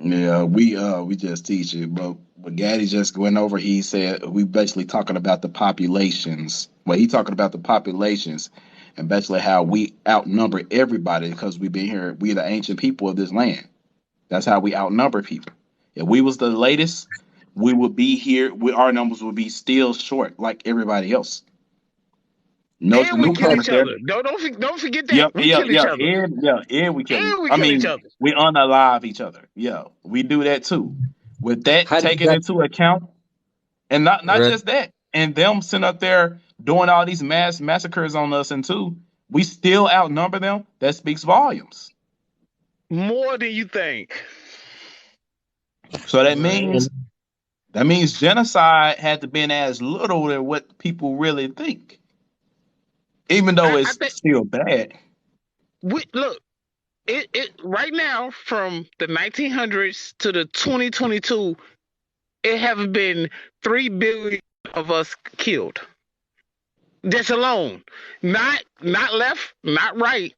Yeah, we just teach it, but Gaddy just went over. He said we basically talking about the populations. Well, he talking about the populations and basically how we outnumber everybody because we've been here. We the ancient people of this land. That's how we outnumber people. If we was the latest, we would be here. Our numbers would be still short like everybody else. Notice the And we kill newcomers each there. other. Don't forget that. Yep, We yep, kill each yep. other. And we kill. And we I kill each mean, other. we unalive each other. Yeah, we do that too. With that How do you taken guys into account, and not right? just that, and them sitting up there doing all these mass massacres on us, and too, we still outnumber them. That speaks volumes. More than you think. So Right. that means genocide had to been as little than what people really think, even though I it's think still bad. we look. It right now from the 1900s to the 2022, it haven't been 3 billion of us killed. Just alone, not left, not right,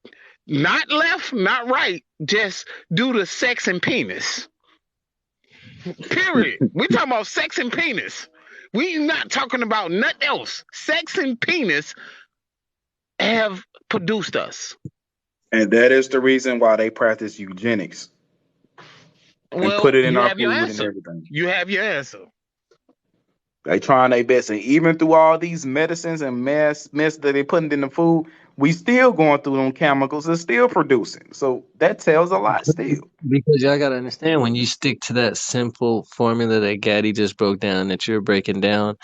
not left, not right. Just due to sex and penis. Period. We talking about sex and penis. We not talking about nothing else. Sex and penis have produced us. And that is the reason why they practice eugenics and put Well, it in you our have your food and answer. everything. You have your answer. They trying their best, and even through all these medicines and mess that they putting in the food, we still going through them chemicals and still producing. So that tells a lot still. Because y'all gotta understand when you stick to that simple formula that Gaddy just broke down, that you're breaking down,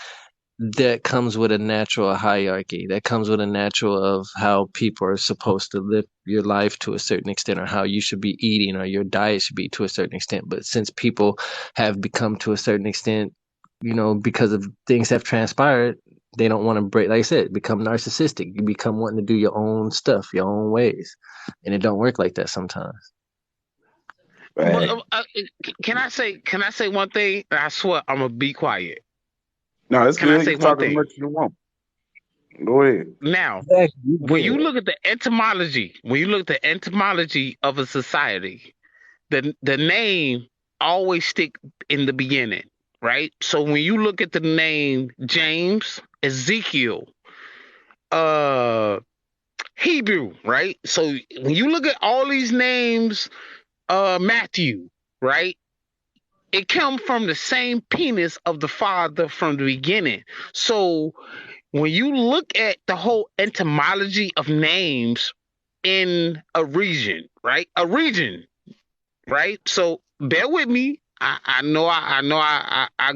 that comes with a natural hierarchy. That comes with a natural of how people are supposed to live your life to a certain extent, or how you should be eating, or your diet should be to a certain extent. But since people have become to a certain extent, because of things have transpired, they don't want to break. Like I said, become narcissistic. You become wanting to do your own stuff, your own ways, and it don't work like that sometimes. But Right. can I say one thing? I swear I'm gonna be quiet. No, it's Can I good. You say can one talk as thing? much as you want. Go ahead. Now, Exactly. when you look at the etymology, when you look at the etymology of a society, the name always stick in the beginning, right? So when you look at the name James, Ezekiel, uh Hebrew, right? So when you look at all these names, Matthew, right? It comes from the same penis of the father from the beginning. So when you look at the whole etymology of names in a region, right? A region, right? So bear with me. I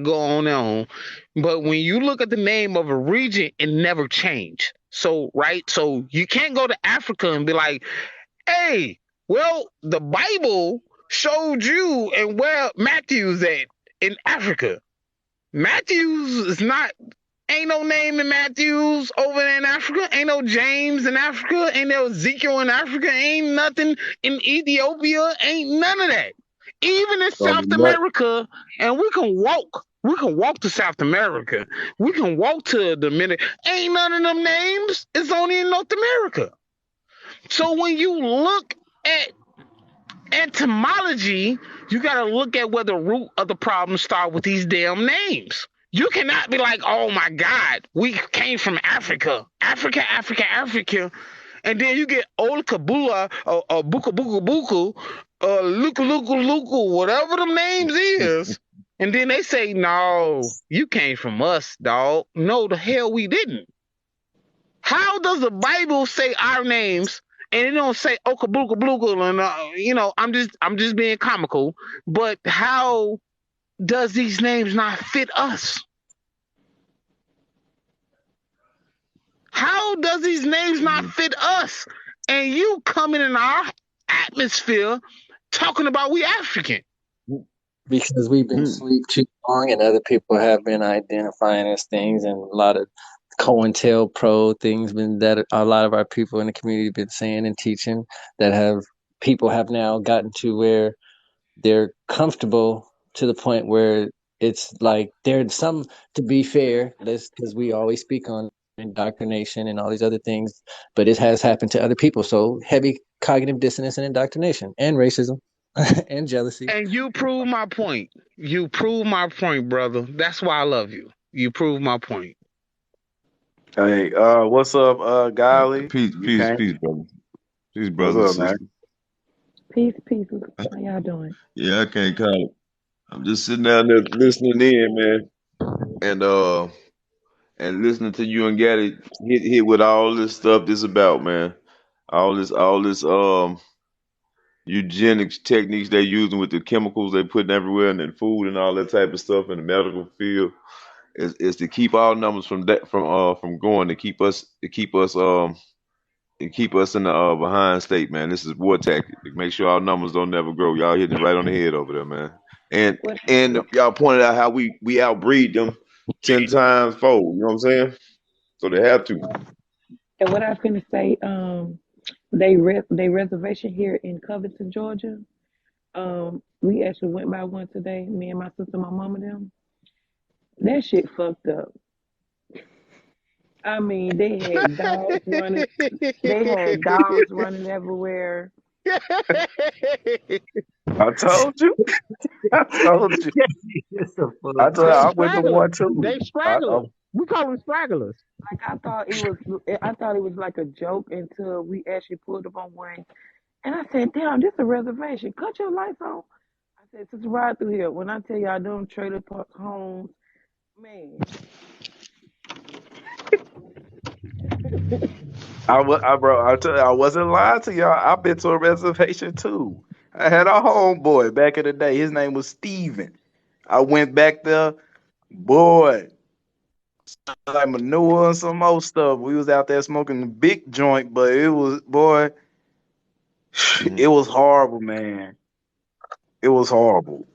go on and on, but when you look at the name of a region, it never changed. So right, so you can't go to Africa and be like, "Hey, well, the Bible showed you and where Matthew's at in Africa." Matthews is not. Ain't no name in Matthews over in Africa. Ain't no James in Africa. Ain't no Ezekiel in Africa. Ain't nothing in Ethiopia. Ain't none of that. Even in So South what? America, and we can walk. We can walk to South America. We can walk to the minute. Ain't none of them names. It's only in North America. So when you look at etymology, you got to look at where the root of the problem start with these damn names. You cannot be like, oh my God, we came from Africa, Africa, and then you get Old Kabula or Buka Buka Buku, Luka Luka Luka, whatever them names is, and then they say, no, you came from us, dog. No, the hell we didn't. How does the Bible say our names and it don't say Okabuka Bluka and I'm just being comical, but how does these names not fit us? How does these names not fit us? And you coming in our atmosphere talking about we African. Because we've been asleep too long, and other people have been identifying as things, and a lot of COINTELPRO things been that a lot of our people in the community been saying and teaching that have people have now gotten to where they're comfortable to the point where it's like there's some, to be fair, because we always speak on indoctrination and all these other things, but it has happened to other people. So heavy cognitive dissonance and indoctrination and racism and jealousy. And you prove my point. You prove my point, brother. That's why I love you. You prove my point. Hey, what's up, Golly? Peace, You peace, can't. peace, brother. Peace, What's brothers up, and man? sisters. Peace, peace. How y'all doing? Yeah, I can't count. I'm just sitting down there listening in, man, and and listening to you and Gaddy hit with all this stuff this about, man. All this eugenics techniques they're using with the chemicals they putting everywhere in the food and all that type of stuff in the medical field is to keep our numbers from going, to keep us in the behind state, man. This is war tactic to make sure our numbers don't never grow. Y'all hitting it right on the head over there, man. And What and y'all pointed out how we outbreed them 10 times fold. You know what I'm saying? So they have to. and what I finna say, they reservation here in Covington, Georgia. We actually went by one today, me and my sister, my mom and them. That shit fucked up. I mean, they had dogs running everywhere. I told you. I told you. It's a I full told you They I went to stragglers. one too. They stragglers. We call them stragglers. Like I thought it was like a joke until we actually pulled up on one. And I said, damn, this is a reservation. Cut your lights on. I said, just ride through here. When I tell y'all them trailer park homes, man. Bro, I tell you, I wasn't lying to y'all. I've been to a reservation too. I had a homeboy back in the day. His name was Steven. I went back there, boy, like manure and some more stuff. We was out there smoking the big joint, but it was, boy, Mhm. it was horrible, man. It was horrible.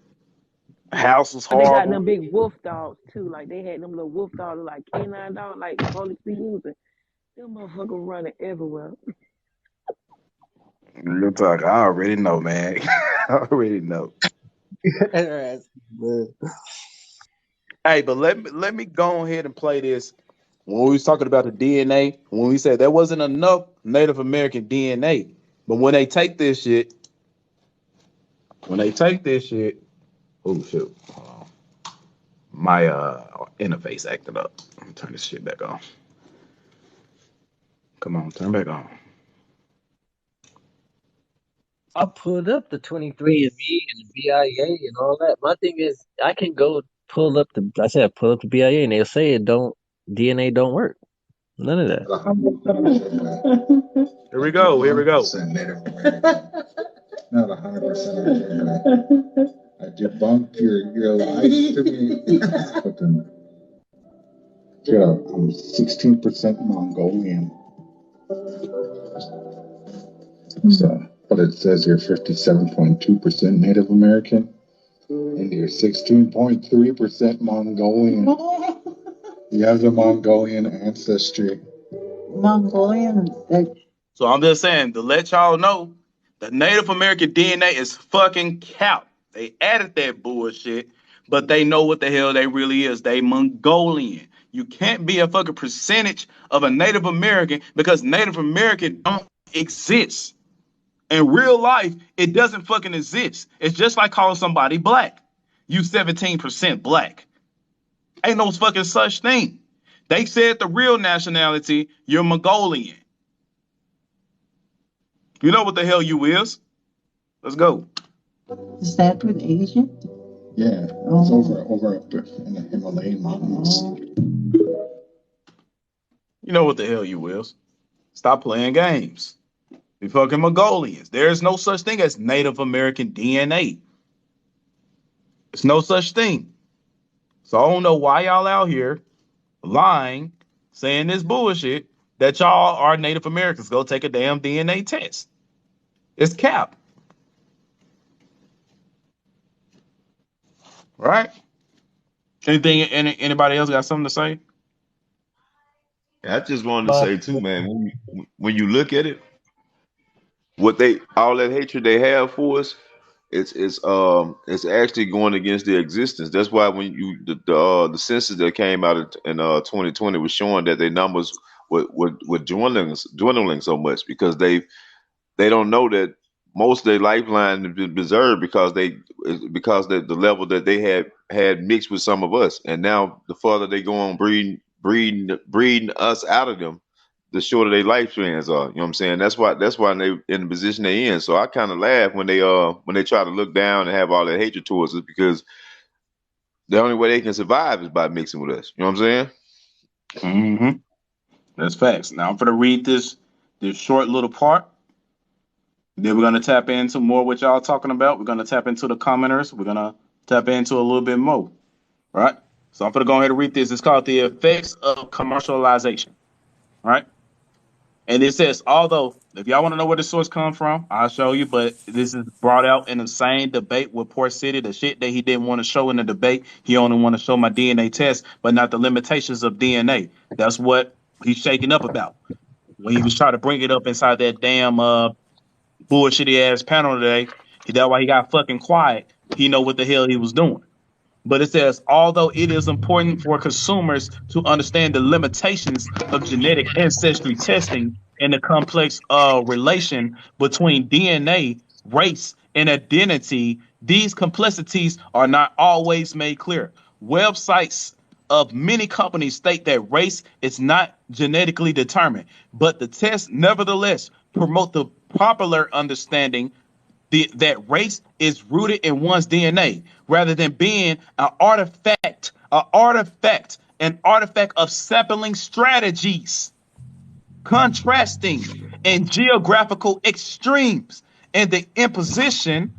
House was But they got horrible. them big wolf dogs too. Like they had them little wolf dogs, like canine dogs, like the police be using. Them motherfuckers running everywhere. Real talk. I already know, man. I already know. Hey, but let me go ahead and play this. When we was talking about the DNA, when we said there wasn't enough Native American DNA, but when they take this shit, oh shoot, hold on. My interface acted up. Let me turn this shit back on. Come on, turn back on. I pulled up the 23andMe and the BIA and all that. My thing is, I can go pull up the. I said pull up the BIA and they'll say it don't DNA don't work. None of that. Here we go. Here we go. Not 100%. I debunked your lies to me. But then, yeah, I'm 16% Mongolian. So, but it says you're 57.2% Native American, and you're 16.3% Mongolian. You have the Mongolian ancestry. Mongolian. So I'm just saying to let y'all know the Native American DNA is fucking cap. They added that bullshit, but they know what the hell they really is. They Mongolian. You can't be a fucking percentage of a Native American because Native American don't exist. In real life, it doesn't fucking exist. It's just like calling somebody black. You 17% black. Ain't no fucking such thing. They said the real nationality, you're Mongolian. You know what the hell you is. Let's go. Is that with Asian? Yeah, it's over up in the Himalayan mountains. You know what the hell you is. Stop playing games. We fucking Mongolians. There is no such thing as Native American DNA. There's no such thing. So I don't know why y'all out here lying, saying this bullshit that y'all are Native Americans. Go take a damn DNA test. It's cap. Right? Anybody else got something to say? I just wanted to say too, man. When you look at it, what they all that hatred they have for us it's actually going against their existence. That's why when the census that came out in 2020 was showing that their numbers were dwindling so much because they don't know that most of their lifeline has been preserved because the level that they had mixed with some of us, and now the further they go on breeding us out of them, the shorter their lifespans are. You know what I'm saying? That's why they in the position they in. So I kind of laugh when they try to look down and have all that hatred towards us because the only way they can survive is by mixing with us. You know what I'm saying? Mm-hmm. That's facts. Now I'm gonna read this short little part. Then we're gonna tap into more what y'all talking about. We're gonna tap into the commenters. We're gonna tap into a little bit more. Right? So I'm gonna go ahead and read this. It's called The Effects of Commercialization. Right? And it says, although if y'all want to know where the source come from, I'll show you. But this is brought out in the same debate with Port City. The shit that he didn't want to show in the debate, he only want to show my DNA test, but not the limitations of DNA. That's what he's shaking up about when he was trying to bring it up inside that damn bullshitty ass panel today. That's why he got fucking quiet. He know what the hell he was doing. But it says, although it is important for consumers to understand the limitations of genetic ancestry testing and the complex relation between DNA, race, and identity, these complexities are not always made clear. Websites of many companies state that race is not genetically determined, but the tests nevertheless promote the popular understanding that race is rooted in one's DNA rather than being an artifact of sampling strategies, contrasting and geographical extremes, and the imposition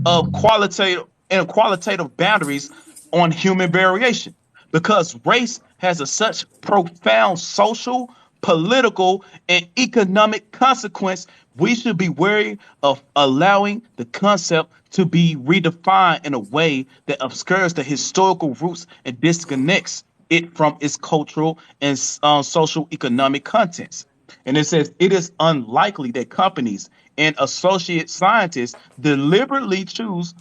of qualitative boundaries on human variation. Because race has a such profound social, political, and economic consequence, we should be wary of allowing the concept to be redefined in a way that obscures the historical roots and disconnects it from its cultural and social economic contents. And it says it is unlikely that companies and associate scientists deliberately choose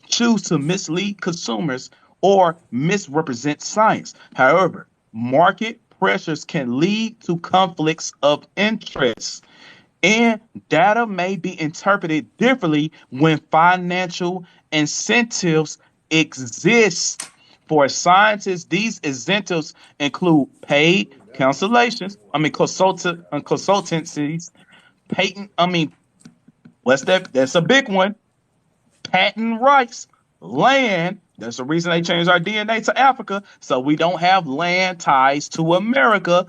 to mislead consumers or misrepresent science. However, market pressures can lead to conflicts of interest, and data may be interpreted differently when financial incentives exist. For scientists, these incentives include paid consultancies, patent, what's that? That's a big one. Patent rights, land. That's the reason they changed our DNA to Africa, so we don't have land ties to America.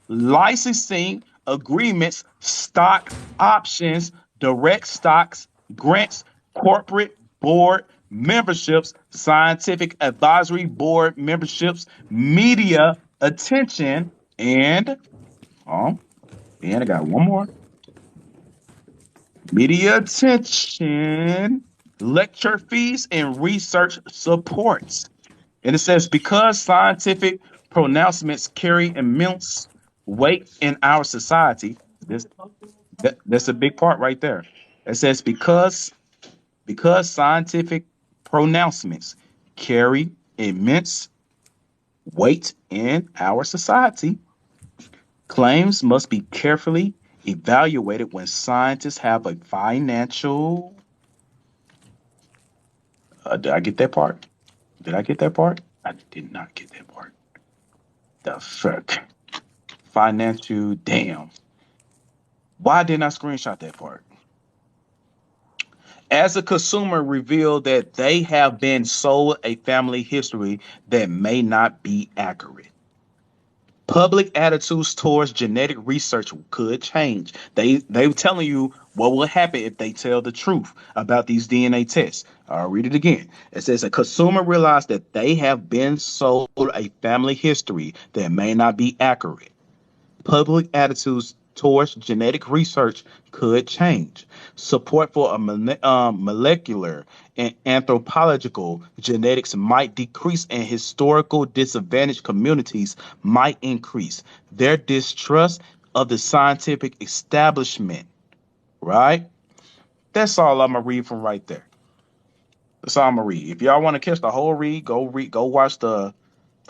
Licensing agreements, stock options, direct stocks, grants, corporate board memberships, scientific advisory board memberships, media attention, oh, and I got one more. Media attention, lecture fees, and research supports. And it says because scientific pronouncements carry immense weight in our society, that's a big part right there. It says because scientific pronouncements carry immense weight in our society, claims must be carefully evaluated when scientists have a financial. Did I get that part? Did I get that part? I did not get that part. The fuck? Financial. Damn. Why didn't I screenshot that part? As a consumer revealed that they have been sold a family history that may not be accurate. Public attitudes towards genetic research could change. They were telling you what will happen if they tell the truth about these DNA tests. I'll read it again. It says a consumer realized that they have been sold a family history that may not be accurate. Public attitudes towards genetic research could change. Support for a molecular and anthropological genetics might decrease, and historical disadvantaged communities might increase. Their distrust of the scientific establishment, right? That's all I'm gonna read from right there. That's all I'm gonna read. If y'all want to catch the whole read. Go watch the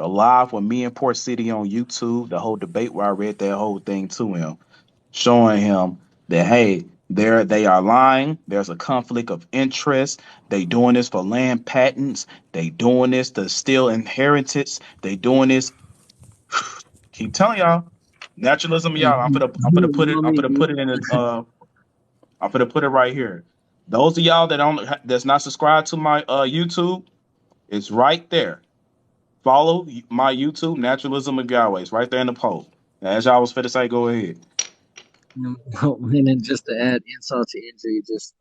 live with me and Port City on YouTube. The whole debate where I read that whole thing to him, showing him that hey, they are lying. There's a conflict of interest. They doing this for land patents. They doing this to steal inheritance. They doing this. Keep telling y'all, naturalism, Hey, y'all. you I'm want gonna put it in I'm gonna put it right here. Those of y'all that's not subscribed to my YouTube, it's right there. Follow my YouTube, Naturalism of Yahweh. It's right there in the post. Now, as y'all was fit to say, go ahead. And then just to add insult to injury, just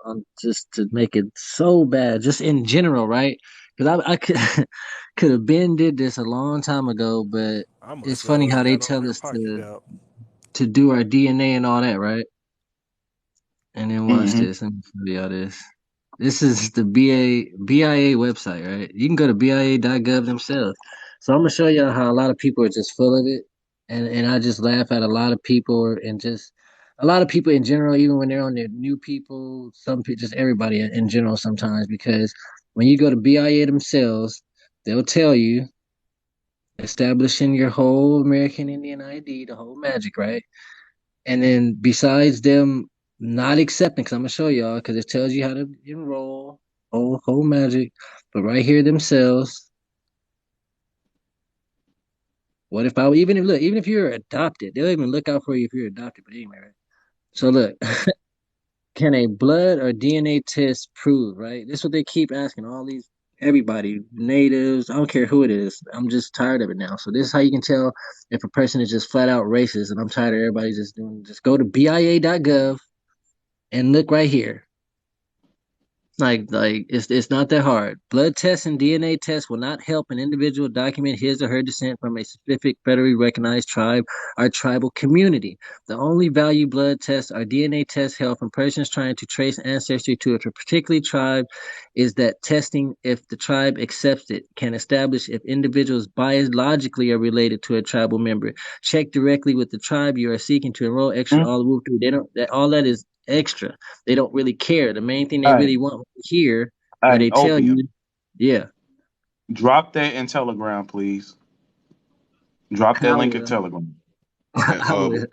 to make it so bad, just in general, right? Because I could could have been did this a long time ago, but I it's must funny how they got on tell here us pocket out. to do our DNA and all that, right? And then watch Mm-hmm. this. Let me show y'all this. This is the BIA website, right? You can go to BIA.gov themselves. So I'm gonna show y'all how a lot of people are just full of it, and I just laugh at a lot of people and just a lot of people in general, even when they're on their new people, just everybody in general sometimes because when you go to BIA themselves, they'll tell you establishing your whole American Indian ID, the whole magic, right? And then besides them not accepting, because I'm gonna show y'all, because it tells you how to enroll, whole magic. But right here themselves, what if I even if look, even if you're adopted, they'll even look out for you if you're adopted. But anyway, right? So look, can a blood or DNA test prove, right? This is what they keep asking all these everybody, natives, I don't care who it is. I'm just tired of it now. So this is how you can tell if a person is just flat out racist, and I'm tired of everybody just go to BIA.gov and look right here. Like it's not that hard. Blood tests and DNA tests will not help an individual document his or her descent from a specific federally recognized tribe or tribal community. The only value blood tests or DNA tests help from persons trying to trace ancestry to a particular tribe is that testing, if the tribe accepts it, can establish if individuals biologically are related to a tribal member. Check directly with the tribe you are seeking to enroll. Extra all the way through. They don't. All that is extra. They don't really care. The main thing they Hey, really want to hear, where hey, they tell opium. you, yeah, Drop that in Telegram, please. Drop that I link in will. Telegram. And I will.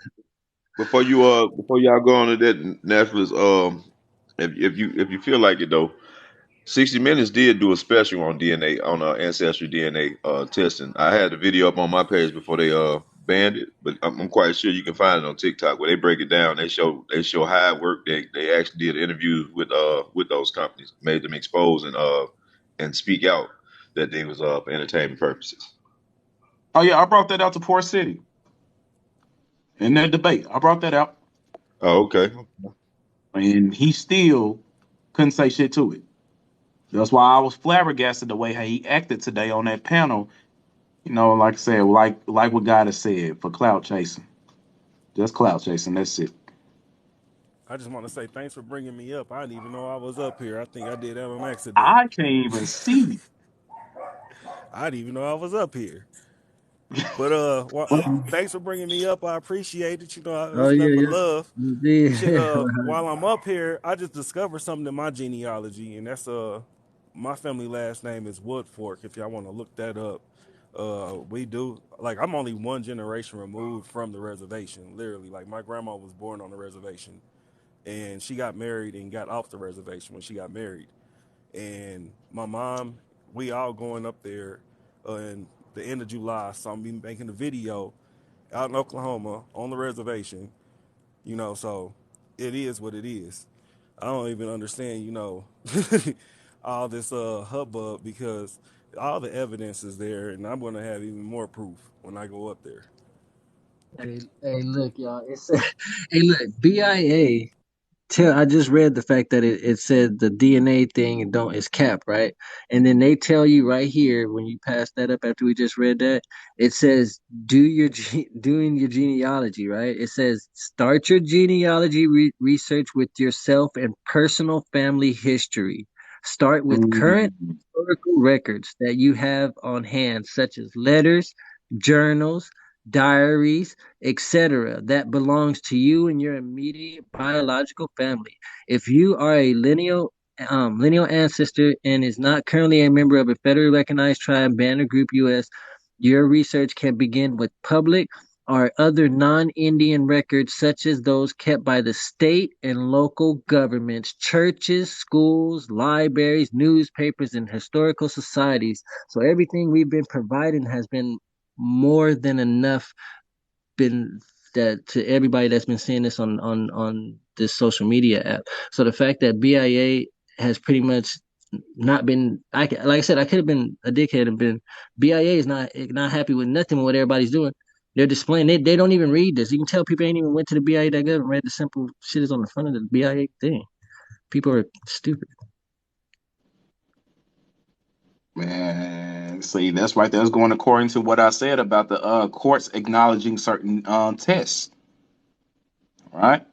before y'all go on to that naturalist, if you feel like it though, 60 Minutes did do a special on DNA on ancestry DNA testing. I had the video up on my page before they banned it, but I'm quite sure you can find it on TikTok where they break it down. They show how it worked. They actually did interviews with those companies, made them expose and speak out that they was for entertainment purposes. Oh yeah, I brought that out to Port City in that debate. I brought that out, Oh, okay. and he still couldn't say shit to it. That's why I was flabbergasted the way how he acted today on that panel. You know, like I said, like what God has said for clout chasing, just clout chasing. That's it. I just want to say thanks for bringing me up. I didn't even know I was up here. I think I did that on accident. I can't even see. I didn't even know I was up here. But thanks for bringing me up. I appreciate it. Oh It's nothing but yeah, love. Shit. yeah. While I'm up here, I just discovered something in my genealogy, and that's my family last name is Woodfork. If y'all want to look that up, we do. Like I'm only one generation removed from the reservation. Literally, like my grandma was born on the reservation, and she got married and got off the reservation when she got married. And my mom, we all going up there in the end of July. So I'm be making a video out in Oklahoma on the reservation. So it is what it is. I don't even understand, all this hubbub because all the evidence is there, and I'm gonna have even more proof when I go up there. Hey, look, y'all. Hey, look, BIA. I just read the fact that it said the DNA thing don't is cap, right? And then they tell you right here when you pass that up after we just read that, it says doing your genealogy, right? It says start your genealogy research with yourself and personal family history. Start with current Mm. historical records that you have on hand, such as letters, journals, diaries, etc., that belongs to you and your immediate biological family. If you are a lineal ancestor and is not currently a member of a federally recognized tribe, band, or group U.S., your research can begin with public or other non-Indian records, such as those kept by the state and local governments, churches, schools, libraries, newspapers, and historical societies. So everything we've been providing has been more than enough, been that to everybody that's been seeing this on this social media app. So the fact that BIA has pretty much not been, like I said, I could have been a dickhead and been, BIA is not happy with nothing with what everybody's doing. They're displaying, they don't even read this. You can tell people ain't even went to the BIA.gov and read the simple shit is on the front of the BIA thing. People are stupid. Man, see, that's right. That's going according to what I said about the courts acknowledging certain tests, right?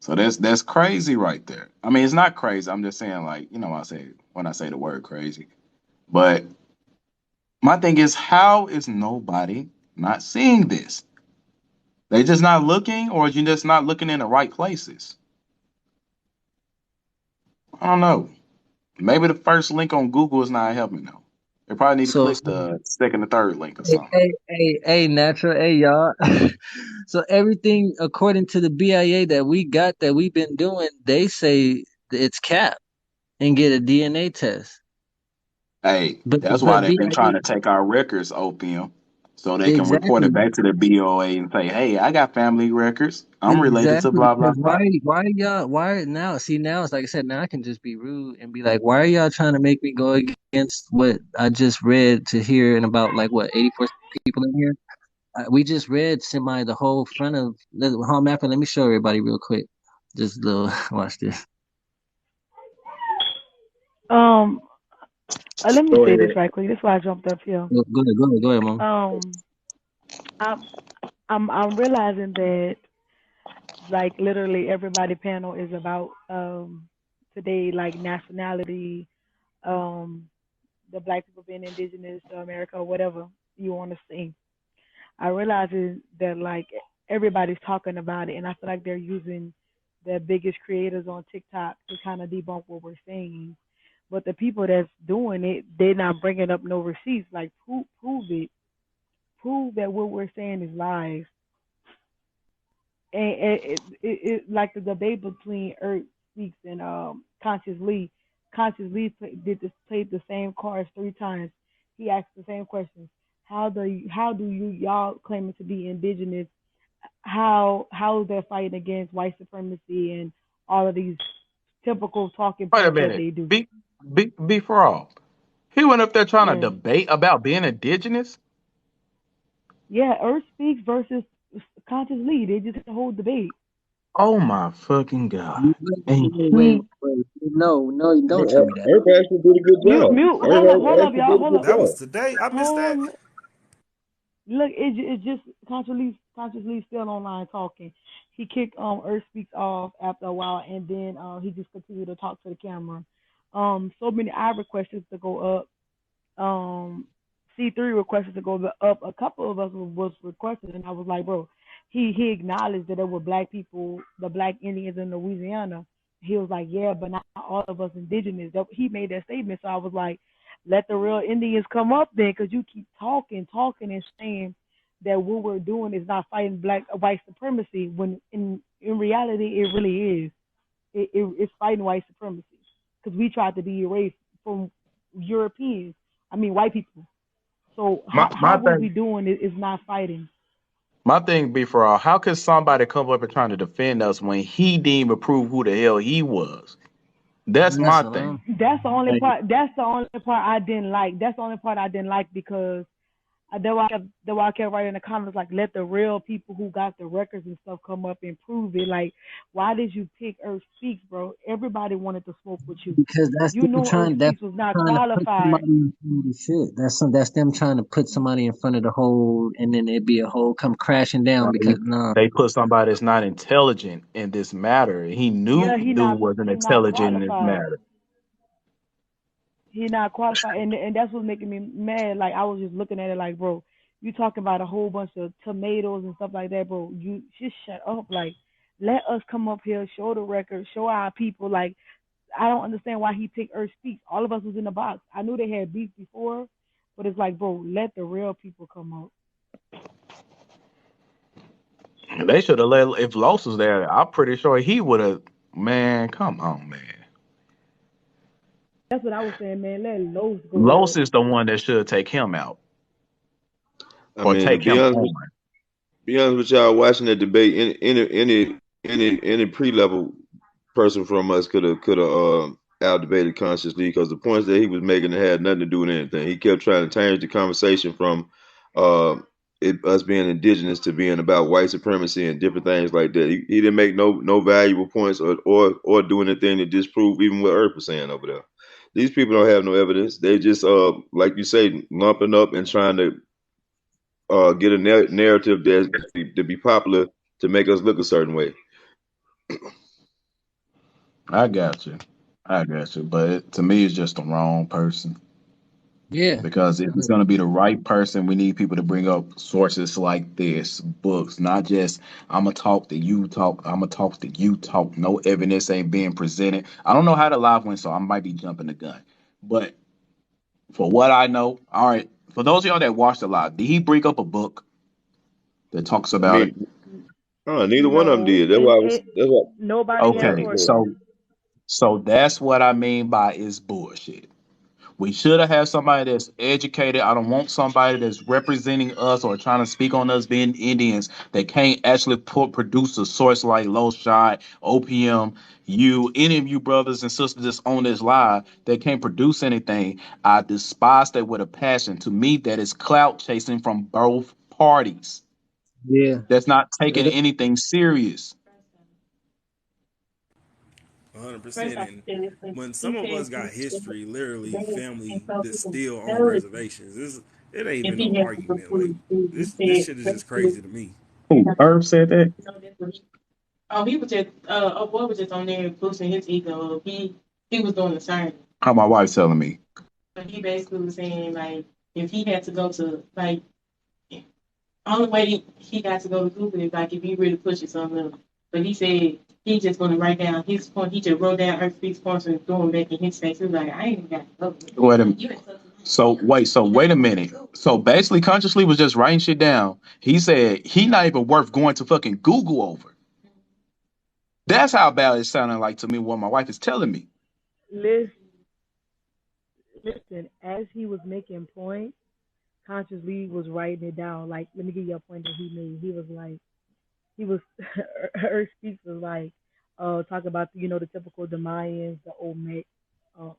So that's crazy right there. I mean, it's not crazy. I'm just saying, like, I say when I say the word crazy. But my thing is, how is nobody not seeing this? They just not looking, or you just not looking in the right places? I don't know. Maybe the first link on Google is not helping though. They probably need to So, click the second or third link or hey, something. hey, natural, hey, y'all. So everything according to the BIA that we got that we've been doing, they say it's cap and get a DNA test. Hey, that's why But they've been trying BIA to take our records, opium, so they can report exactly. it back to the BOA and say, "Hey, I got family records. I'm related to Exactly, blah blah because blah." why y'all why now? See, now it's like I said, now I can just be rude and be like, why are y'all trying to make me go against what I just read to hear and about like what 84 people in here? We just read semi the whole front of the whole map. Let me show everybody real quick. Just a little watch this. Um, let me Go say this ahead. right quick. This is why I jumped up here. Go ahead, mom. I'm I'm realizing that like literally everybody panel is about today like nationality, um the black people being indigenous to America or whatever you want to say. I realize is that like everybody's talking about it, and I feel like they're using the biggest creators on TikTok to kind of debunk what we're saying. But the people that's doing it, they're not bringing up no receipts. Like prove it, prove that what we're saying is lies. And like the debate between Earth Speaks and Conscious Lee. Conscious Lee played the same cards 3 times. He asked the same questions. How do you y'all claiming to be indigenous? How they're fighting against white supremacy and all of these typical talking Wait a points that minute. they do. Be for all. He went up there trying to Yeah, debate about being indigenous. yeah. Earth Speaks versus Conscious Lee. They just had a whole debate. Oh my fucking god! And Wait, he, no, don't tell me that. Earth actually did a good Mute, job. mute. Earth Hold up, actually y'all. did a Hold good up. That was job. today. I missed that. Hold. Look, it's just consciously still online talking. He kicked Earth Speaks off after a while, and then he just continued to talk to the camera. So many I requested to go up. C3 requested to go up. A couple of us was requested, and I was like, bro, he acknowledged that there were black people, the black Indians in Louisiana. He was like, yeah, but not all of us indigenous. He made that statement, so I was like, let the real Indians come up then, because you keep talking, and saying that what we're doing is not fighting black white supremacy, when in reality it really is. It's fighting white supremacy because we tried to be erased from Europeans. I mean, white people. So my how what we thing, doing is not fighting. my thing be for all. How could somebody come up and trying to defend us when he didn't even prove who the hell he was? That's That's my what I'm thing. That's the only saying. part. That's the only part I didn't like. That's the only part I didn't like because that's why I kept writing in the comments like, let the real people who got the records and stuff come up and prove it. Like, why did you pick Earth Speaks, bro? Everybody wanted to smoke with you. Because You know Earth that's Speaks was not trying to put qualified. somebody in front of the shit. That's them trying to put somebody in front of the hole, and then it be a hole come crashing down They, because no. they put somebody that's not intelligent in this matter. He knew Yeah, dude wasn't he not intelligent in this qualified. matter. He not qualified, and that's what's making me mad. Like I was just looking at it like, bro, You talking about a whole bunch of tomatoes and stuff like that, bro. You just shut up. Like, let us come up here, show the record, show our people. Like, I don't understand why he picked Earth Speaks. All of us was in the box. I knew they had beef before, but it's like, bro, let the real people come up. They should have let if Los was there. I'm pretty sure he would have. Man, come on, man. That's what I was saying, man. Let Los go Los up. is the one that should take him out I or mean, to take be him honest, on. be honest with y'all, watching that debate, any pre-level person from us could have out debated consciously because the points that he was making had nothing to do with anything. He kept trying to change the conversation from uh, us being indigenous to being about white supremacy and different things like that. He didn't make no valuable points or do anything to disprove even what Earth was saying over there. These people don't have no evidence. They just like you say, lumping up and trying to get a narrative that to be popular to make us look a certain way. I got you. I got you. But to me, it's just the wrong person. Yeah. Because if it's going to be the right person, we need people to bring up sources like this, books, not just I'm gonna talk to you talk, I'm gonna talk to you talk. No evidence ain't being presented. I don't know how the live went, so I might be jumping the gun. But for what I know, all right, for those of y'all that watched the live, did he bring up a book that talks about Me, it? neither one of them No, did. That's why. That's why. nobody Go had ahead. Okay, Go sources. ahead. so that's what I mean by is bullshit. We should have had somebody that's educated. I don't want somebody that's representing us or trying to speak on us being Indians that can't actually produce a source like Low Shot, OPM, you, any of you brothers and sisters that's on this live that can't produce anything. I despise that with a passion. To me, that is clout chasing from both parties. Yeah. That's not taking It, anything serious. 100%. And when some of us got history, literally family that's still on reservations, it ain't even no argument. Like this shit is just crazy to me. Who, Irv said that? Oh, he was just a boy was just on there boosting his ego. He was doing the same. How my wife's telling me. But he basically was saying like if he had to go to like only way he got to go to Google is like if he really pushes something up. But he said he just gonna write down his point. He just wrote down Earth Speaks points and threw them back in his face. He was like, I ain't even got to go. Wait a minute. So wait a minute. So basically, consciously was just writing shit down. He said he not even worth going to fucking Google over. That's how bad it sounded like to me. What my wife is telling me. Listen, listen. As he was making points, consciously was writing it down. Like, let me give you a point that he made. He was like, he was, Earth Speaks was like, talk about the typical the Mayans, the Olmec, uh,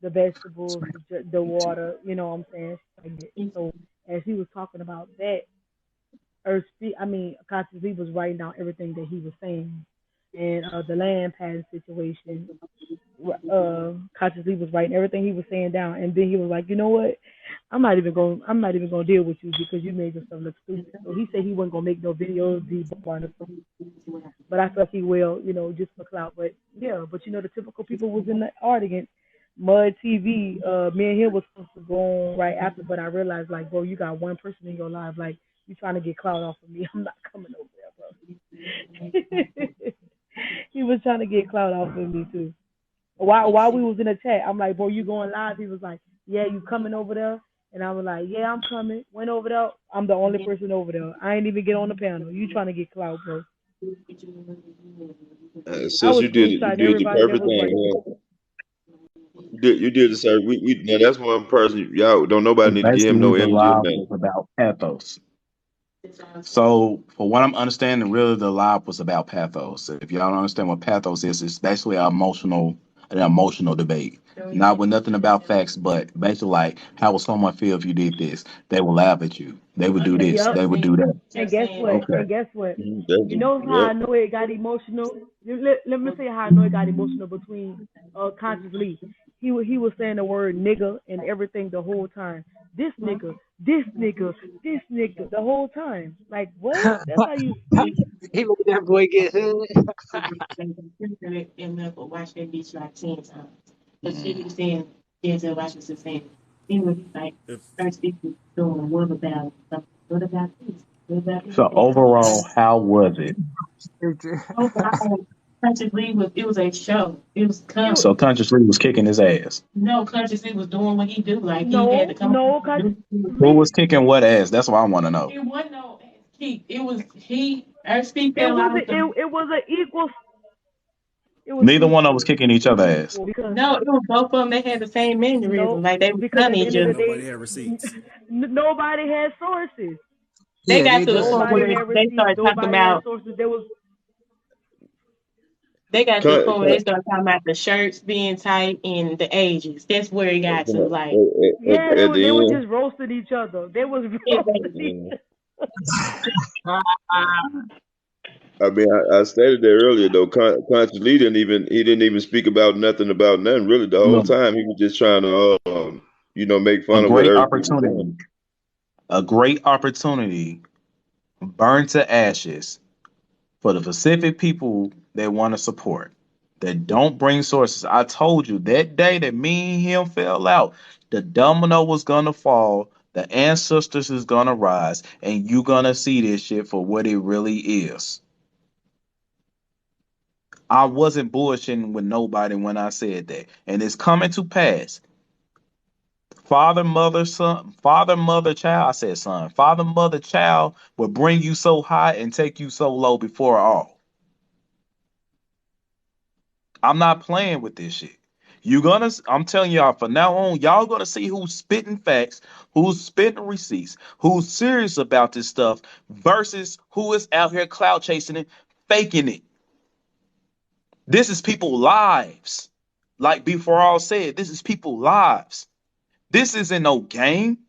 the vegetables, the water. You know what I'm saying? Like that. So as he was talking about that, consciously was writing down everything that he was saying, and the land pass situation. Consciously was writing everything he was saying down, and then he was like, you know what? I'm not even gonna deal with you because you made yourself look stupid. So he said he wasn't gonna make no videos, but I feel like he will, just for clout. But yeah, but the typical people was in the audience. Mud TV, me and him was supposed to go on right after, but I realized like, bro, you got one person in your life, like you trying to get clout off of me. I'm not coming over there, bro. He was trying to get clout off of me too. While we was in the chat, I'm like, bro, you going live? He was like, yeah, you coming over there? And I was like, yeah, I'm coming. Went over there. I'm the only person over there. I ain't even get on the panel. You trying to get clout, bro? I Since was you screenshotting did the everybody that perfect was thing, right there. man. You did the same. We now that's one person y'all don't nobody need to give him Basically, no the energy or live nothing. was about pathos. So, for what I'm understanding, really the live was about pathos. If y'all don't understand what pathos is, it's basically an emotional debate. Not with nothing about facts, but basically like how would someone feel if you did this? They would laugh at you. They would do this. Yep. They would do that. And guess what? Okay. And guess what? You know how Yep. I know it got emotional? Let me say how I know it got emotional between consciously. He was saying the word nigga and everything the whole time. This nigga, this nigga, this nigga the whole time. Like what? That's how you speak? he made that boy get hood. And watch that bitch like 10 times. But she Mm. was saying Denzel Washington saying. It was like If first people doing what about something? What about this? What about this? So overall, how was it? Overall, Conscious Lee was it was a show. It was It, So comedy. Conscious Lee was kicking his ass. No, Conscious Lee was doing what he do. Like he had to no, come up no, with cause new. Who Lee, was kicking what ass? That's what I want to know. It wasn't no he. It was he. Earthspeak it fell wasn't. out. The It was an equal. It was Neither one of them was equal. kicking each other ass. Because no, it was both of them. They had the same mannerism. no, Like they were because telling at the each end of but the other. nobody day, had receipts. nobody had sources. They Yeah, got they to the did. point Nobody where had they receipts. started talking Nobody had about. sources. There was They got to the Con, point where they started talking about the shirts being tight and the ages. That's where it got to. Like yeah. at They were the end. just roasting each other. They was roasting it, each Yeah. other. I mean, I stated that earlier though. Conscious Lee didn't even speak about nothing really the whole Look, time. He was just trying to make a fun of what great Earth was doing. opportunity. A great opportunity burned to ashes for the Pacific people that want to support, that don't bring sources. I told you that day that me and him fell out, the domino was gonna fall, the ancestors is gonna rise, and you gonna see this shit for what it really is. I wasn't bullshitting with nobody when I said that, and it's coming to pass. Father, mother, son, father, mother, child. I said son. Father, mother, child will bring you so high and take you so low before all. I'm not playing with this shit. I'm telling y'all from now on, y'all gonna see who's spitting facts, who's spitting receipts, who's serious about this stuff versus who is out here cloud chasing it, faking it. This is people lives. Like before all said, this is people lives. This isn't no game.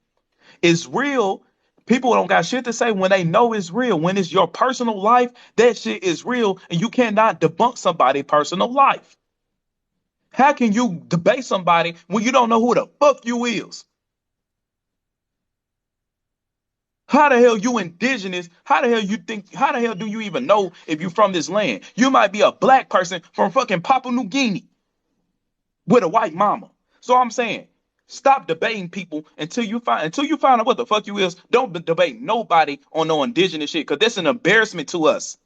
It's real. People don't got shit to say when they know it's real. When it's your personal life, that shit is real, and you cannot debunk somebody's personal life. How can you debate somebody when you don't know who the fuck you is? How the hell you indigenous? How the hell you think? How the hell do you even know if you from this land? You might be a black person from fucking Papua New Guinea with a white mama. So I'm saying, stop debating people until you find out what the fuck you is. Don't debate nobody on no indigenous shit, because that's an embarrassment to us.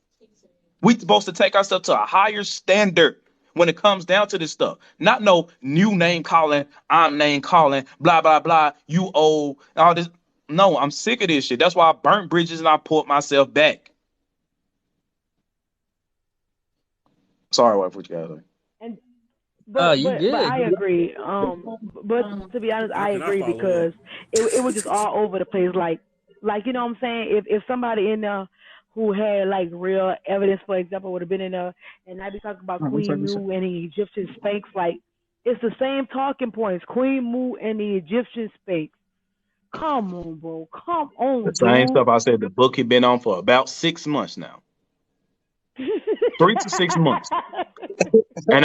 We supposed to take ourselves to a higher standard when it comes down to this stuff. Not no new name calling, I'm name calling, blah blah blah. You old, all this. No, I'm sick of this shit. That's why I burnt bridges and I pulled myself back. Sorry, wife, what you got to say? And Oh, but you but but good. I agree. But um, to be honest, How I can I agree follow up? because it was just all over the place. Like you know what I'm saying. If somebody in there who had like real evidence, for example, would have been in there, and I be talking about Queen Mu and the Egyptian Sphinx, like it's the same talking points. Queen Mu and the Egyptian Sphinx. Come on, bro. Come The on, same dude. stuff I said. The book had been on for about 6 months now, 3 to 6 months. And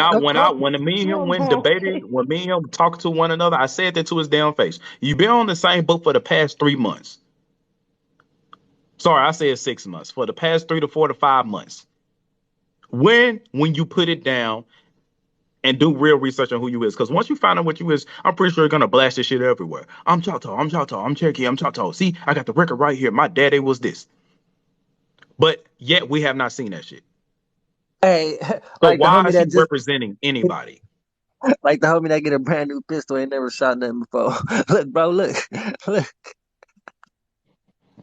when me and him Come went on. debated, when me and him talked to one another, I said that to his damn face. You've been on the same book for the past 3 months. Sorry, I said 6 months. For the past 3 to 4 to 5 months. When you put it down and do real research on who you is, because once you find out what you is, I'm pretty sure you're gonna blast this shit everywhere. I'm Choctaw, I'm Choctaw, I'm Cherokee, I'm Choctaw. See, I got the record right here. My daddy was this. But yet we have not seen that shit. Hey, So like the why homie is he that just representing anybody? like the homie that get a brand new pistol ain't never shot nothing before. Look, bro, look, look.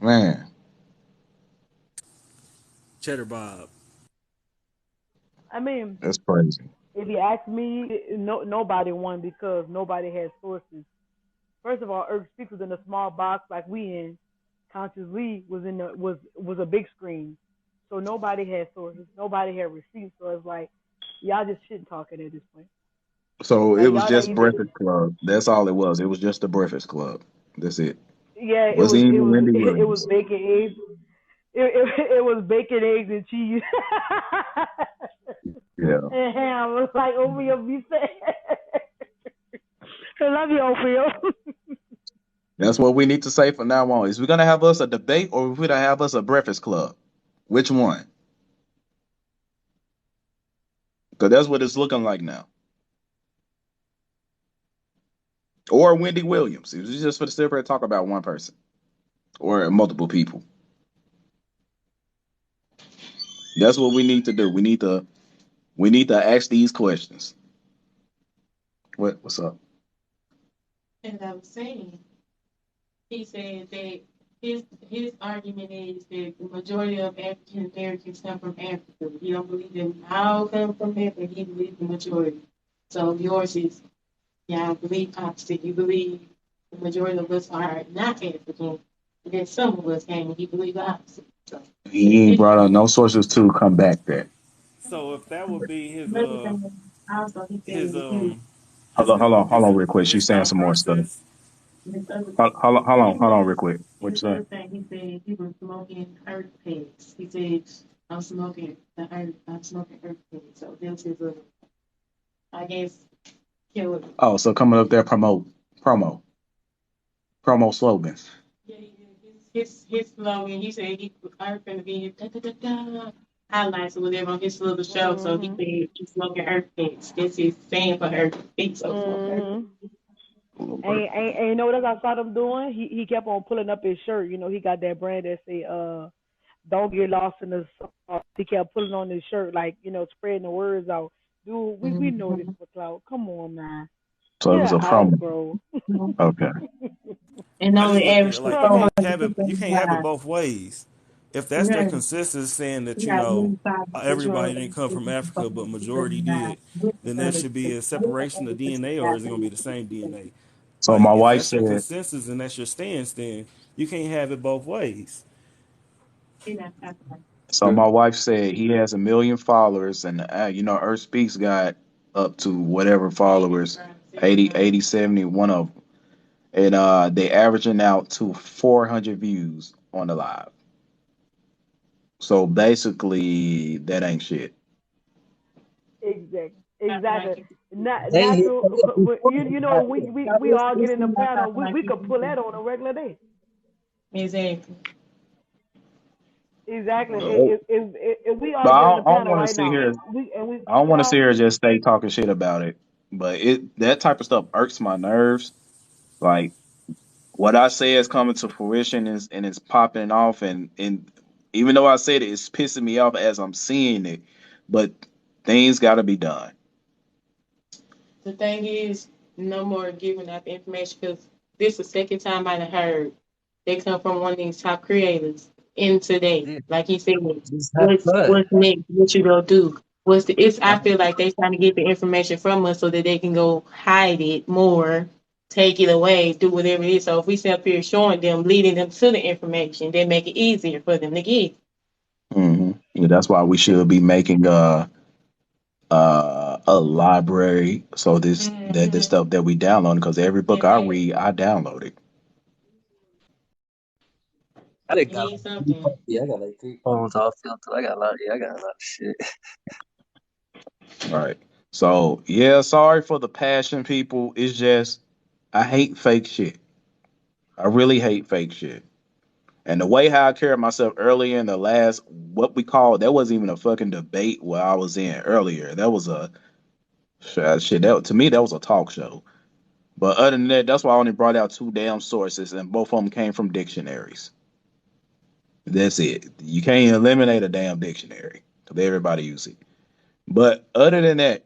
Man, Cheddar Bob. I mean, that's crazy. if you ask me, nobody won because nobody had sources. First of all, Earth Speaks was in a small box like we in. Conscious Lee was a big screen, so nobody had sources, nobody had receipts. So it's like y'all just shit talking at this point. So it Like was y'all not just even. Breakfast Club. That's all it was. It was just the Breakfast Club. That's it. Yeah, it Wasn't was it even was Wendy it was Williams. bacon eggs. It was bacon, eggs, and cheese. Yeah. And ham was like Ophio be sad. I love you, Ophio. That's what we need to say from now on. Is we gonna have us a debate or we gonna have us a Breakfast Club? Which one? Because that's what it's looking like now. or Wendy Williams. It was just for the simple talk about one person or multiple people. That's what we need to do. We need to ask these questions. What's up? And I was saying, he said that his argument is that the majority of African Americans come from Africa. He don't believe that we all come from Africa. He believes the majority. So yours is, yeah, I believe opposite. You believe the majority of us are not African. And then some of us came and he believe the opposite. So He ain't brought up no sources to come back there. So if that would be another thing also he his said too, Hold on, real quick. She's his saying thought some more stuff. process. this other Hold on, real quick. What you this saying? other thing he said he was smoking earth packs. He said I'm smoking earth packs. So that's his I guess killer. Oh, so coming up there promo slogans. Yeah, his slogan. He said he earth gonna be da, da, da, da, highlights or whatever on his little show. So he Mm-hmm. said he's smoking earth packs. That's his saying for earth packs. So smoke earth. Mm-hmm. And you know what else I saw them doing? He kept on pulling up his shirt. You know, he got that brand that say don't get lost in the sauce. He kept pulling on his shirt, like, you know, spreading the words out. Dude, we know this for clout. Come on, man. So it was Get a out, promo. bro. Okay. And I just only look at it average like four hundred you can't have it both ways. If that's their consensus saying that everybody didn't come from Africa but majority did, then there should be a separation of DNA, or is it going to be the same DNA? So Like my if wife that's your said. consensus and that's your stance, then you can't have it both ways. So my wife said he has 1 million followers, and Earth Speaks got up to whatever followers, 80, 80, 70, one of them, and they averaging out to 400 views on the live. So basically, that ain't shit. Exactly. They hit Natural. You know, we all get in the panel. We could pull that on a regular day. Exactly. Exactly. But If we I all get in the don't panel want to right sit now, here. we I don't want to sit all here and just stay talking shit about it. But that type of stuff irks my nerves. Like what I say is coming to fruition and it's popping off and even though I said it, it's pissing me off as I'm seeing it. But things got to be done. The thing is, no more giving out the information because this is the second time I done heard they come from one of these top creators in today. yeah, Like he said, just have fun. what's next? What you gonna do? I feel like they trying to get the information from us so that they can go hide it more, take it away, do whatever it is. So if we sit up here showing them, leading them to the information, they make it easier for them to get. Yeah, that's why we should be making a library so this stuff that we download because every book I And read I download it. I done you got need like three something. phones. Yeah, I got like 3 phones all filtered. I got a lot. Yeah, I got a lot of shit. Right. So yeah, sorry for the passion, people. It's just I hate fake shit. I really hate fake shit. And the way how I carried myself earlier in the last what we call that wasn't even a fucking debate where I was in earlier. That was a shit. That to me that was a talk show. But other than that, that's why I only brought out two damn sources, and both of them came from dictionaries. That's it. You can't eliminate a damn dictionary because everybody use it. But other than that,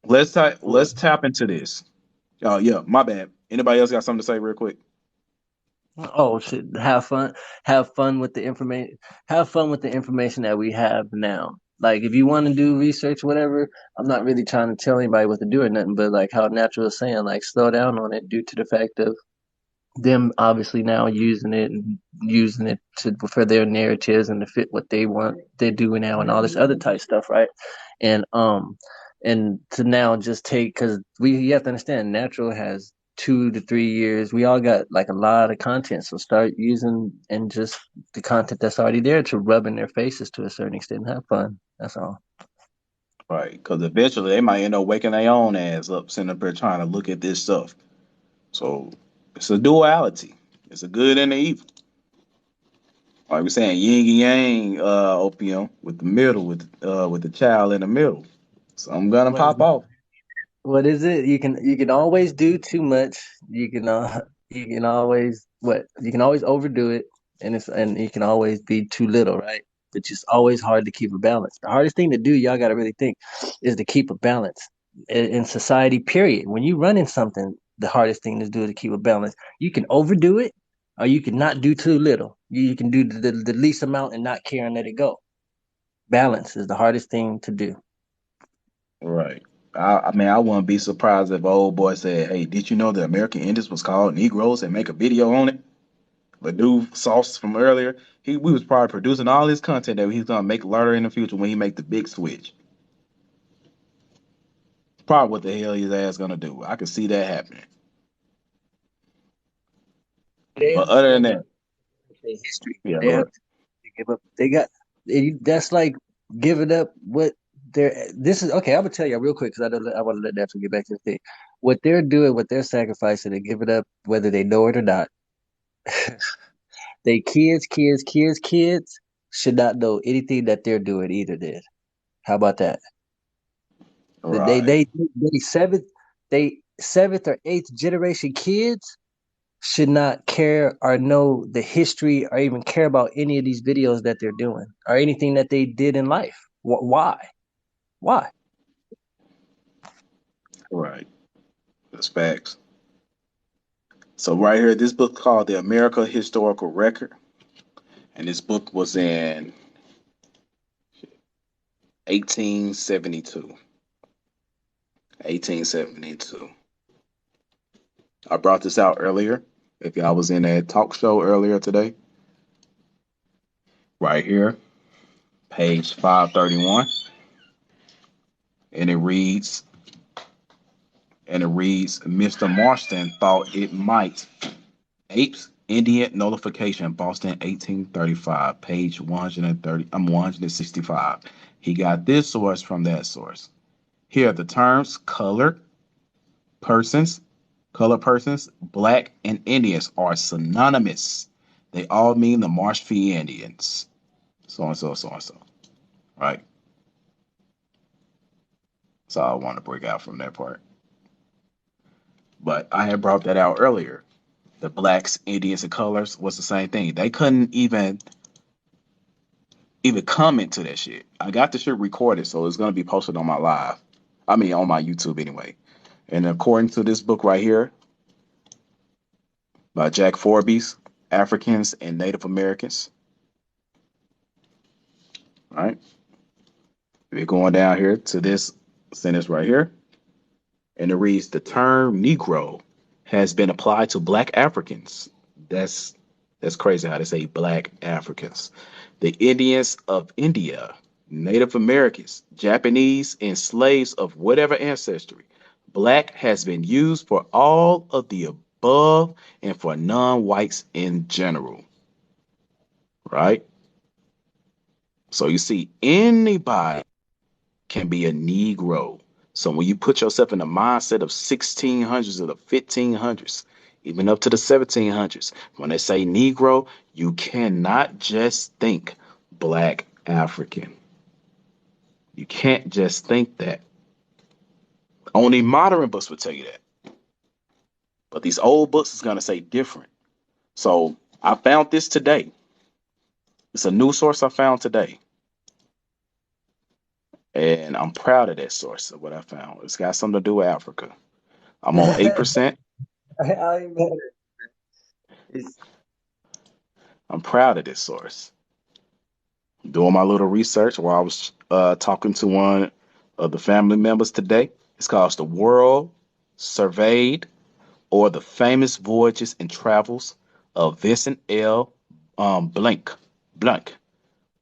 Well, let's tap into this. Oh yeah, my bad. Anybody else got something to say real quick? oh shit! Have fun. Have fun with the information. Have fun with the information that we have now. Like, if you want to do research, whatever. I'm not really trying to tell anybody what to do or nothing, but like how Natural is saying, like slow down on it due to the fact of them obviously now using it to for their narratives and to fit what they want they're doing now and all this other type stuff, right? And and to now just take because you have to understand Natural has 2 to 3 years. We all got like a lot of content, so start using and just the content that's already there to rub in their faces to a certain extent. Have fun. That's all. Right, because eventually they might end up waking their own ass up, sitting up there trying to look at this stuff. So it's a duality. It's a good and the evil. Like we saying, yin and yang, opium with the middle, with the child in the middle. So I'm gonna What is pop off. what is it? You can always do too much. You can always what? You can always overdo it, and you can always be too little, right? It's just always hard to keep a balance. The hardest thing to do, y'all got to really think, is to keep a balance in society. Period. When you run in something, the hardest thing to do is to keep a balance. You can overdo it, or you can not do too little. You can do the least amount and not care and let it go. Balance is the hardest thing to do. Right. I mean, I wouldn't be surprised if an old boy said, "Hey, did you know the American Indians was called Negroes and make a video on it?" The dude Sauce from earlier, we was probably producing all his content that he's gonna make later in the future when he make the big switch. Probably what the hell his ass gonna do. I could see that happening. They But other than understand that, their history. yeah, They go have ahead. to give up. That's like giving up what they're. This is okay. I'm gonna tell you real quick because I want to let Natural get back to the thing. What they're doing, what they're sacrificing, and giving up, whether they know it or not. They kids should not know anything that they're doing either. Then how about that? They Right, they they seventh or eighth generation kids should not care or know the history or even care about any of these videos that they're doing or anything that they did in life. Why? Why? right. That's facts. So right here, this book called The America Historical Record, and this book was in 1872. 1872. I brought this out earlier. If y'all was in that talk show earlier today, right here, page 531, and it reads, Mr. Marston thought it might. Apes Indian Nullification, Boston, 1835, page 130. I'm 165. He got this source from that source. Here, the terms persons, colored persons, black, and Indians are synonymous. They all mean the Marsh Fee Indians. So and so, so and so. Right? So I want to break out from that part. But I had brought that out earlier. The blacks, Indians, and colors was the same thing. They couldn't even comment to that shit. I got the shit recorded, so it's gonna be posted on my live. I mean, on my YouTube anyway. And according to this book right here by Jack Forbies, Africans and Native Americans. Right? We're going down here to this sentence right here, and it reads: the term Negro has been applied to Black Africans. That's that's crazy how they say Black Africans, the Indians of India, Native Americans, Japanese, and slaves of whatever ancestry. Black has been used for all of the above and for non-whites in general. Right? So you see, anybody can be a Negro. So when you put yourself in the mindset of 1600s or the 1500s, even up to the 1700s, when they say Negro, you cannot just think Black African. You can't just think that. Only modern books would tell you that. But these old books is going to say different. So I found this today. It's a new source I found today. And I'm proud of that source of what I found. It's got something to do with Africa. I'm on 8%. It's I'm proud of this source. Doing my little research while I was talking to one of the family members today. It's called The World Surveyed, or The Famous Voyages and Travels of Vincent L. Blank,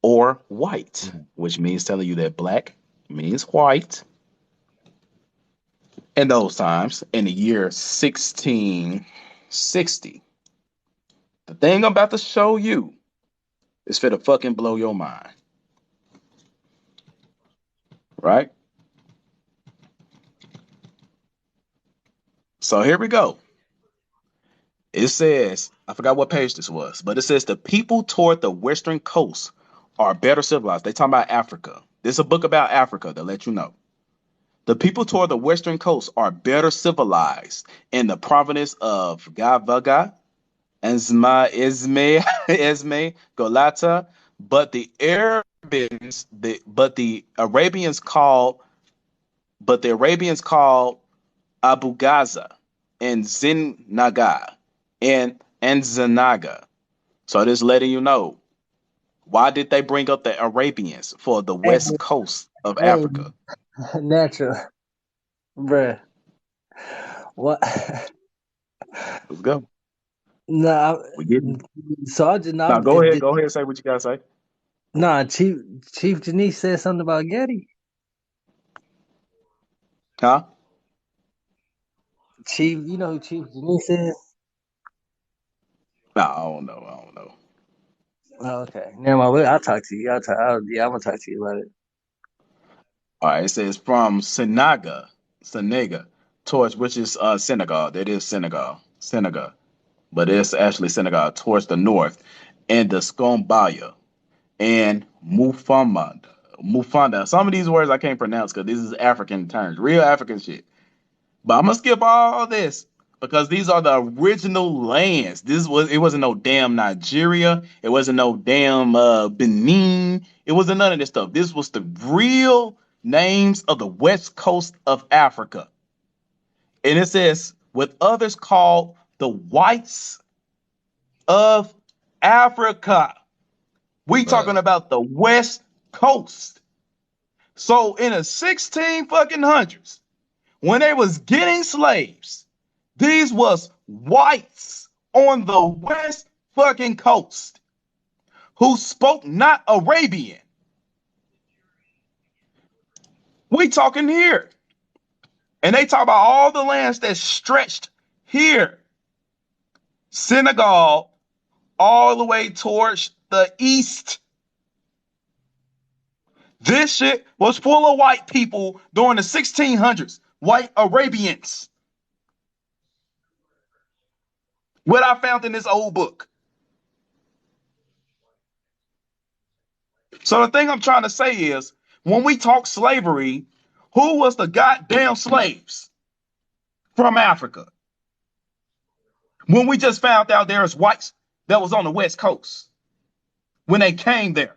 or White, which means telling you that black means white. In those times, in the year 1660, the thing I'm about to show you is for to fucking blow your mind. Right? So here we go. It says, I forgot what page this was, but it says the people toward the western coast are better civilized. They talking about Africa. This is a book about Africa to let you know. The people toward the western coast are better civilized in the province of Gavaga, Esme, Golata, but the Arabians called Abu Gaza and Zanaga. So this letting you know, why did they bring up the Arabians for the Hey, west coast of hey, Africa? natural, bruh. What? Let's go. Nah, We get it. so I just Now not. go ahead. Go ahead and say what you gotta say. Nah, Chief Janice said something about Getty. Huh? Chief, you know who Chief Janice is? No, I don't know. I don't know. Oh, okay. Never mind. I'll talk to you. Yeah, I'm gonna talk to you about it. All right. It says from Senegal, towards which is Senegal. That is Senegal, but it's actually Senegal towards the north, and the Skombaya and Mufanda. Some of these words I can't pronounce because this is African terms, real African shit. But I'm gonna skip all this because these are the original lands. It wasn't no damn Nigeria. It wasn't no damn Benin. It wasn't none of this stuff. This was the real names of the west coast of Africa. And it says, with others called the whites of Africa. We Right. talking about the west coast. So in the 16 fucking hundreds, when they was getting slaves, these was whites on the west fucking coast who spoke not Arabian. We talking here. And they talk about all the lands that stretched here. Senegal all the way towards the east. This shit was full of white people during the 1600s. White Arabians. What I found in this old book. So the thing I'm trying to say is, when we talk slavery, who was the goddamn slaves from Africa? When we just found out there's whites that was on the West Coast when they came there.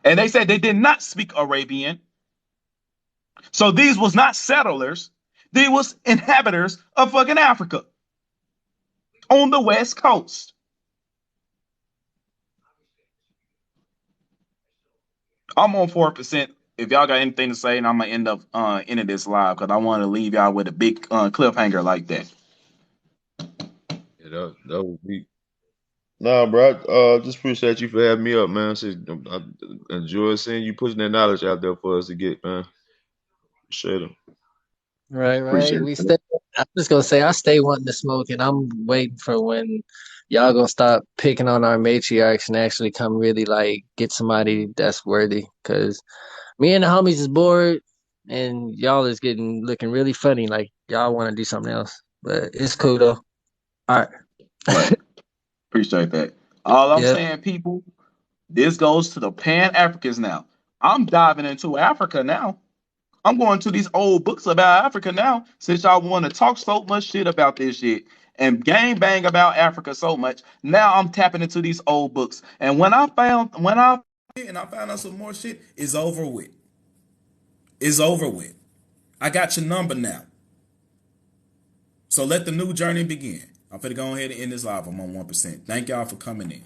And they said they did not speak Arabian. So these was not settlers. These was inhabitants of fucking Africa on the West Coast. I'm on 4%. If y'all got anything to say, and I'm gonna end up ending this live because I want to leave y'all with a big cliffhanger like that. Yeah, that would be. Nah, bro. Just appreciate you for having me up, man. I enjoy seeing you pushing that knowledge out there for us to get, man. Appreciate it. Right, right. Appreciate We it. stay. I'm just gonna say I stay wanting to smoke, and I'm waiting for when y'all gonna stop picking on our matriarchs and actually come really like get somebody that's worthy. Cause me and the homies is bored, and y'all is getting looking really funny. Like y'all want to do something else, but it's cool though. All Right. right. Appreciate that. All I'm Yep. saying, people, this goes to the Pan Africans now. I'm diving into Africa now. I'm going to these old books about Africa now, since y'all want to talk so much shit about this shit and gang bang about Africa so much. Now I'm tapping into these old books. And I found out some more shit, it's over with. It's over with. I got your number now. So let the new journey begin. I'm finna go ahead and end this live. I'm on 1%. Thank y'all for coming in.